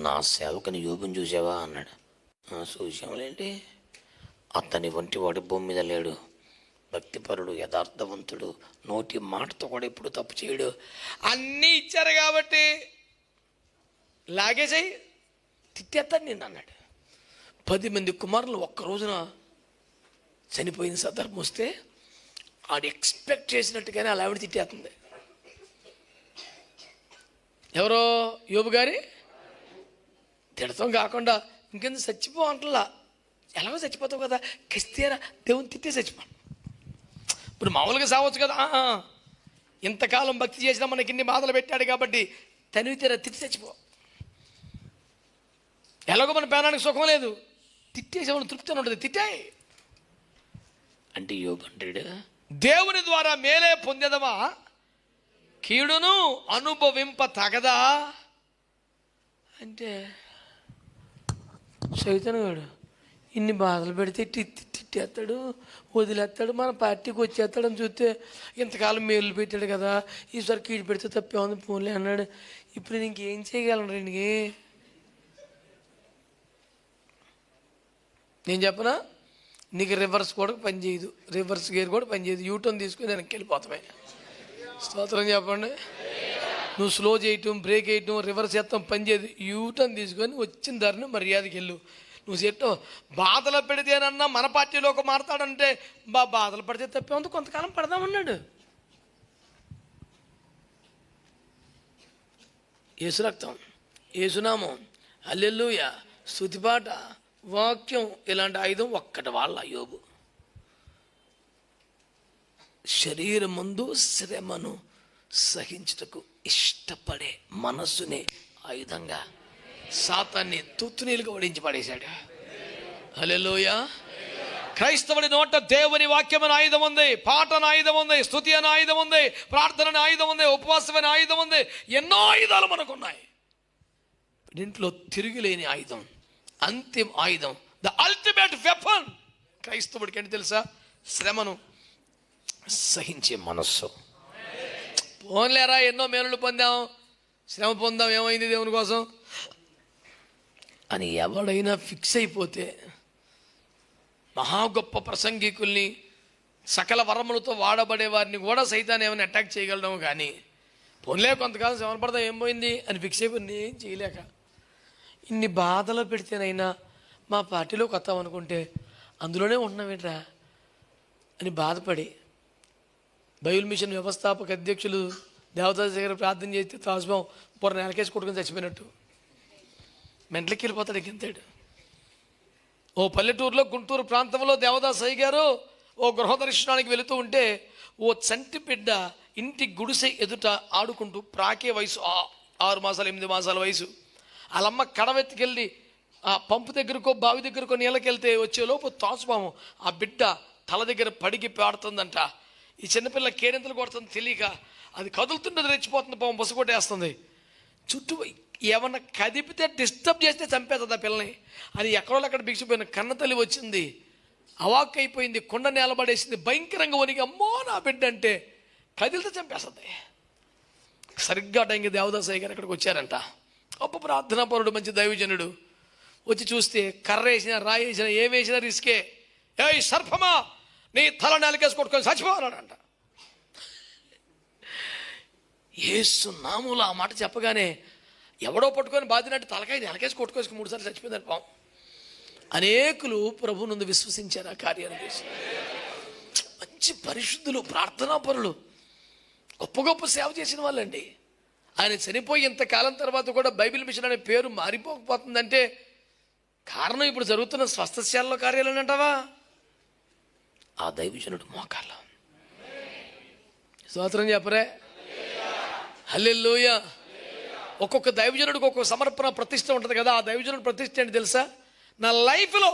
నా సేవకుని యోబుని చూసావా అన్నాడు. చూసాములేంటి, అతని వంటి వాడు భూమి మీద లేడు, భక్తిపరుడు, యథార్థవంతుడు, నోటి మాటతో కూడా ఎప్పుడు తప్పు చేయడు. అన్నీ ఇచ్చారు కాబట్టి లాగేసాయి, తిట్టేస్తాను నేను అన్నాడు. 10 మంది కుమారులు ఒక్క రోజున చనిపోయిన సందర్భం వస్తే ఆడు ఎక్స్పెక్ట్ చేసినట్టుగానే అలా ఆవిడ తిట్టేస్తుంది. ఎవరో యోబు గారి తిడతాం కాకుండా ఇంకెందుకు చచ్చిపో అంటలా. ఎలాగో చచ్చిపోతావు కదా, కస్తేరా దేవుని తిట్టే చచ్చిపో. ఇప్పుడు మామూలుగా సావచ్చు కదా, ఇంతకాలం భక్తి చేసినా మనకి ఇన్ని బాధలు పెట్టాడు కాబట్టి తనివి తీరా తిట్టి చచ్చిపో. ఎలాగో మన ప్రాణానికి సుఖం లేదు, తిట్టేసేవాడు తృప్తి అని ఉంటుంది, తిట్టాయి అంటే. యోబు అంటాడు, దేవుని ద్వారా మేలే పొందేదమా, కీడును అనుభవింప తగదా అంటే. చైతన్యగాడు ఇన్ని బాధలు పెడితే తిట్టేస్తాడు, వదిలేస్తాడు, మన పార్టీకి వచ్చేస్తాడు అని చూస్తే ఇంతకాలం మేలు పెట్టాడు కదా, ఈసారి కీడు పెడితే తప్పే ఉంది పోన్లే అన్నాడు. ఇప్పుడు నేను ఇంకేం చేయగలను రెండుకి? నేను చెప్పనా, నీకు రివర్స్ కూడా పనిచేయదు, రివర్స్ గేర్ కూడా పనిచేయదు, యూటర్న్ తీసుకుని వెనక్కి వెళ్ళిపోతామే. స్తోత్రం చెప్పండి. నువ్వు స్లో చేయటం, బ్రేక్ వేయటం, రివర్స్ చేస్తాం పనిచేయదు. యూటర్న్ తీసుకొని వచ్చిన దారిని మర్యాదకి వెళ్ళు. నువ్వు చెట్టం బాధలు పెడితేనన్నా మన పార్టీలోకి మారతాడంటే, బాధలు పడితే తప్పే ఉంది, కొంతకాలం పడదామన్నాడు. యేసు రక్తం, యేసునామం, హల్లెలూయా, స్తుతిపాట, వాక్యం, ఇలాంటి ఆయుధం ఒక్కటి వాళ్ళ యోబు. శరీరమందు శ్రమను సహించుటకు ఇష్టపడే మనస్సునే ఆయుధంగా సాతాన్ని తుత్తునీలుగా ఓడించి పడేశాడు. హల్లెలూయా. క్రైస్తవుడి నోట దేవుని వాక్యం అనే ఆయుధం ఉంది, పాట అనే ఆయుధం ఉంది, స్తుతి అనే ఆయుధం ఉంది, ప్రార్థన అనే ఆయుధం ఉంది, ఉపవాసం అనే ఆయుధం ఉంది. ఎన్నో ఆయుధాలు మనకున్నాయి. ఇంట్లో తిరుగులేని ఆయుధం, అంతిమ ఆయుధం, ద అల్టిమేట్ వెపన్ క్రైస్తవుడికి ఏంటి తెలుసా? శ్రమను సహించే మనస్సు. పోన్లేరా, ఎన్నో మేలులు పొందాం, శ్రమ పొందాం, ఏమైంది దేవుని కోసం అని ఎవడైనా ఫిక్స్ అయిపోతే, మహా గొప్ప ప్రసంగికుల్ని, సకల వరములతో వాడబడే వారిని కూడా సైతాన్ని ఏమైనా అటాక్ చేయగలడం, కానీ పోన్లే కొంతకాలం శ్రమ పడదాం ఏం పోయింది అని ఫిక్స్ అయిపోయింది, ఏం చేయలేక ఇన్ని బాధలు పెడితేనైనా మా పార్టీలోకి వస్తామనుకుంటే అందులోనే ఉంటున్నామేంట్రా అని బాధపడి బైబిల్ మిషన్ వ్యవస్థాపక అధ్యక్షులు దేవదాస్ దగ్గర ప్రార్థన చేస్తే తాజ్బాం పొర నెలకేసి కొట్టుకుని చచ్చిపోయినట్టు మెంటలకి వెళ్ళిపోతాడు, ఎక్కింతాడు. ఓ పల్లెటూరులో గుంటూరు ప్రాంతంలో దేవదాస్ అయ్య గారు ఓ గృహదర్శనానికి వెళుతూ ఉంటే ఓ చంటి బిడ్డ ఇంటి గుడిసె ఎదుట ఆడుకుంటూ, ప్రాకే వయసు 6 మాసాలు 8 మాసాల వయసు, వాళ్ళమ్మ కడవెత్తికెళ్ళి ఆ పంపు దగ్గరకో బావి దగ్గరకో నీళ్ళకెళ్తే వచ్చేలోపు తాచుపాము ఆ బిడ్డ తల దగ్గర పడికి పాడుతుందంట. ఈ చిన్నపిల్ల కేరింతలు కొడుతుంది తెలియక, అది కదులుతుంటే రెచ్చిపోతుంది, పాము బుస కొట్టేస్తుంది. చుట్టూ ఏమన్నా కదిపితే డిస్టర్బ్ చేస్తే చంపేస్తుంది ఆ పిల్లని అని ఎక్కడో అక్కడ బిగిసిపోయిన కన్నతల్లి వచ్చింది, అవాక్ అయిపోయింది, కొండ నేలబడేసింది, భయంకరంగా వణికి అమ్మో నా బిడ్డ అంటే కదిలితే చంపేస్తుంది. సరిగ్గా టైంకి దేవదాసయ్య గారు అక్కడికి వచ్చారంట. గొప్ప ప్రార్థనాపరుడు, మంచి దైవజనుడు. వచ్చి చూస్తే కర్ర వేసినా రాయి వేసినా ఏం వేసినా రిస్కే. ఏయ్ సర్పమా, నీ తల నెలకేసి కొట్టుకొని చచ్చిపోవాలంట. యేసు నామములో ఆ మాట చెప్పగానే ఎవడో పట్టుకొని బాధినట్టు తలకాయ నెలకేసి కొట్టుకోసి 3 సార్లు చచ్చిపోయిందని పాము. అనేకులు ప్రభు నందు విశ్వసించారు, ఆ కార్యాన్ని చేసి. మంచి పరిశుద్ధులు, ప్రార్థనాపరులు, గొప్ప గొప్ప సేవ చేసిన వాళ్ళండి. ఆయన చనిపోయి ఇంతకాలం తర్వాత కూడా బైబిల్ మిషన్ అనే పేరు మారిపోకపోతుందంటే కారణం ఇప్పుడు జరుగుతున్న స్వస్థశాలలో కార్యాలు అంటావా? ఆ దైవజనుడు మోకాళ్ళ స్తోత్రం చెప్పరే. హల్లెలూయా. ఒక్కొక్క దైవజనుడికి ఒక్కొక్క సమర్పణ ప్రతిష్ట ఉంటుంది కదా. ఆ దైవజనుడు ప్రతిష్ట ఏంటి తెలుసా? నా లైఫ్లో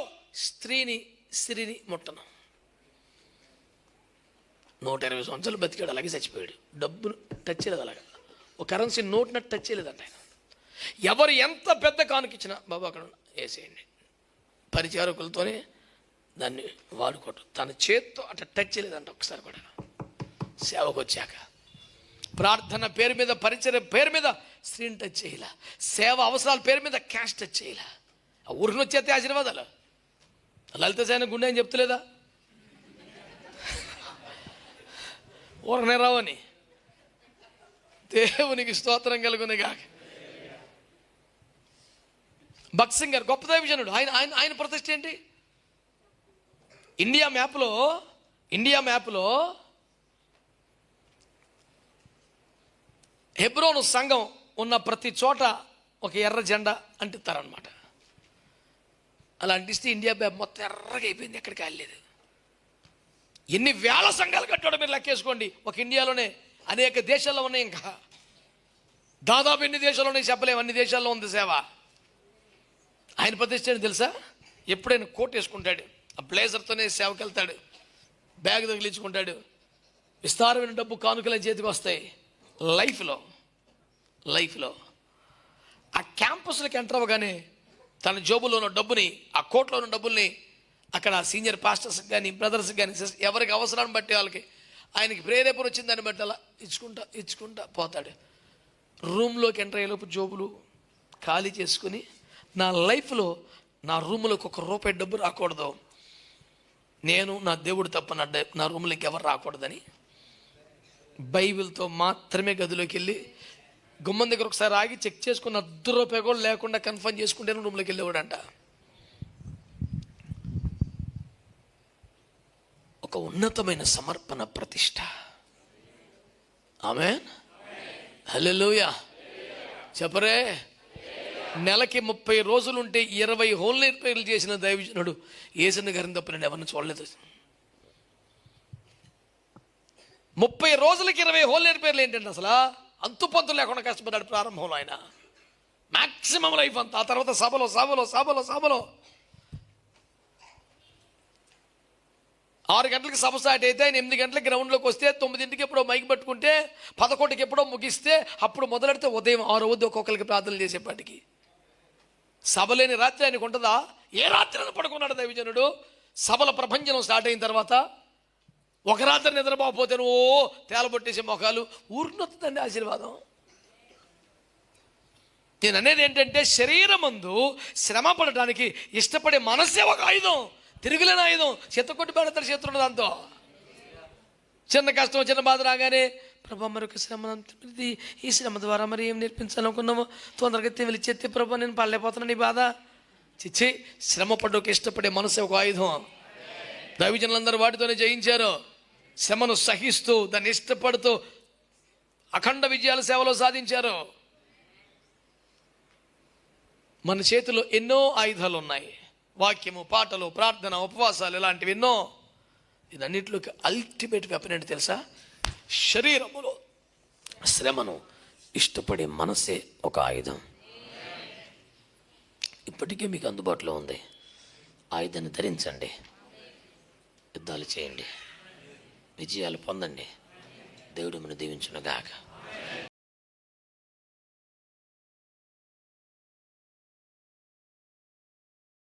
స్త్రీని ముట్టను. 120 సంవత్సరాలు బతికాడు, అలాగే చచ్చిపోయాడు. డబ్బును టచ్ చేయలేదు, అలాగా ఒక కరెన్సీ నోట్ని టచ్ చేయలేదంట ఆయన. ఎవరు ఎంత పెద్ద కానుకిచ్చినా బాబు అక్కడ వేసేయండి, పరిచారకులతోనే దాన్ని వాడుకోవటం. తన చేత్తో అట్లా టచ్ చేయలేదంట ఒకసారి కూడా. సేవకు వచ్చాక ప్రార్థన పేరు మీద, పరిచర్య పేరు మీద స్త్రీని టచ్ చేయాల, సేవ అవసరాల పేరు మీద క్యాష్ టచ్ చేయాల. ఆ ఊరిని వచ్చేస్తే ఆశీర్వాదాలు. లలిత సేన గుండె అని చెప్తలేదా? ఊరనే రావని. దేవునికి స్తోత్రం కలుగునిగా. భక్త్ సింగ్ గారు గొప్ప దైవజనుడు. ఆయన ప్రతిష్ట ఏంటి? ఇండియా మ్యాప్లో హెబ్రోను సంఘం ఉన్న ప్రతి చోట ఒక ఎర్ర జెండా అంటిస్తారనమాట. అలా అంటిస్తే ఇండియా మ్యాప్ మొత్తం ఎర్రగా అయిపోయింది, ఎక్కడికి వెళ్ళలేదు. ఎన్ని వేల సంఘాలు కట్టాడో మీరు లెక్కేసుకోండి. ఒక ఇండియాలోనే అనేక దేశాల్లో ఉన్నాయి, ఇంకా దాదాపు ఎన్ని దేశాల్లో ఉన్నాయి చెప్పలేము, అన్ని దేశాల్లో ఉంది సేవ. ఆయన ప్రతిష్ట ఏంటి తెలుసా? ఎప్పుడైనా కోట్ వేసుకుంటాడు, ఆ బ్లేజర్తోనే సేవకి వెళ్తాడు, బ్యాగ్ తగిలించుకుంటాడు, విస్తారమైన డబ్బు కానుకల చేతికి వస్తాయి. లైఫ్లో ఆ క్యాంపస్లోకి ఎంటర్ అవ్వగానే తన జోబులో ఉన్న డబ్బుని, ఆ కోట్లో ఉన్న డబ్బుల్ని అక్కడ సీనియర్ పాస్టర్స్కి కానీ బ్రదర్స్కి కానీ ఎవరికి అవసరాన్ని బట్టి వాళ్ళకి ఆయనకి ప్రేరేపణ వచ్చింది దాన్ని బట్టి అలా ఇచ్చుకుంటా పోతాడు. రూమ్లోకి ఎంటర్ అయ్యేలోపు జోబులు ఖాళీ చేసుకుని, నా లైఫ్లో నా రూమ్లోకి ₹1 డబ్బు రాకూడదు, నేను నా దేవుడు తప్ప నా రూమ్లోకి ఎవరు రాకూడదని బైబిల్తో మాత్రమే గదిలోకి వెళ్ళి గుమ్మం దగ్గర ఒకసారి ఆగి చెక్ చేసుకుని ₹1 కూడా లేకుండా కన్ఫర్మ్ చేసుకుంటే రూమ్లోకి వెళ్ళేవాడంట. ఒక ఉన్నతమైన సమర్పణ ప్రతిష్ట. ఆమేన్. హల్లెలూయా. చెప్పరే. నెలకి 30 రోజులుంటే 20 హోల్ నైట్ ప్రేయర్లు చేసిన దైవజనుడు యేసన్న గారిని తప్ప నేను ఎవరిని చూడలేదు. 30 రోజులకి 20 హోల్ పేర్లు ఏంటండి అసలు? అంతు పంతు లేకుండా కష్టపడ్డాడు ప్రారంభంలో ఆయన. మ్యాక్సిమం లైఫ్ అంతా. ఆ తర్వాత సభలో 6 గంటలకు సభ స్టార్ట్ అయితే ఆయన 8 గంటలకు గ్రౌండ్లోకి వస్తే 9ంటికి ఎప్పుడో మైక్ పట్టుకుంటే 11కి ఎప్పుడో ముగిస్తే అప్పుడు మొదలెడితే ఉదయం 6 వద్ద ఒక్కొక్కరికి ప్రార్థనలు చేసేపాటికి. సభ లేని రాత్రి ఆయనకు ఉంటుందా? ఏ రాత్రి అని పడుకున్నాడు దైవజనుడు. సభల ప్రపంచం స్టార్ట్ అయిన తర్వాత ఒక రాత్రి నిద్రపోకపోతే నువ్వు తేలబొట్టేసే మొఖాలు ఊరినొస్తుందండి ఆశీర్వాదం. నేను అనేది ఏంటంటే శరీరమందు శ్రమ పడటానికి ఇష్టపడే మనసే ఒక ఆయుధం, తిరుగులేని ఆయుధం. చెత్తకొట్టి పెడతారు చేతులు. దాంతో చిన్న కష్టం చిన్న బాధ రాగానే ప్రభా మరొక శ్రమ, ఈ శ్రమ ద్వారా మరి ఏం నేర్పించాలనుకున్నామో తొందరగా తెలిచేస్తే ప్రభా నేను పడలేకపోతున్నాను ఈ బాధ. చిచ్చి, శ్రమ పడ్డకు ఇష్టపడే మనసే ఒక ఆయుధం. దైవజనులందరూ వాటితోనే జయించారు. శ్రమను సహిస్తూ దాన్ని ఇష్టపడుతూ అఖండ విజయాల సేవలో సాధించారు. మన చేతిలో ఎన్నో ఆయుధాలు ఉన్నాయి. వాక్యము, పాటలు, ప్రార్థన, ఉపవాసాలు, ఇలాంటివి ఎన్నో. ఇదన్నిటిలోకి అల్టిమేట్ వెపన్ ఏంటి తెలుసా? శరీరములో శ్రమను ఇష్టపడే మనసే ఒక ఆయుధం. ఇప్పటికే మీకు అందుబాటులో ఉంది. ఆయుధాన్ని ధరించండి, యుద్ధాలు చేయండి, విజయాలు పొందండి. దేవుడు మనం దీవించునుగాక.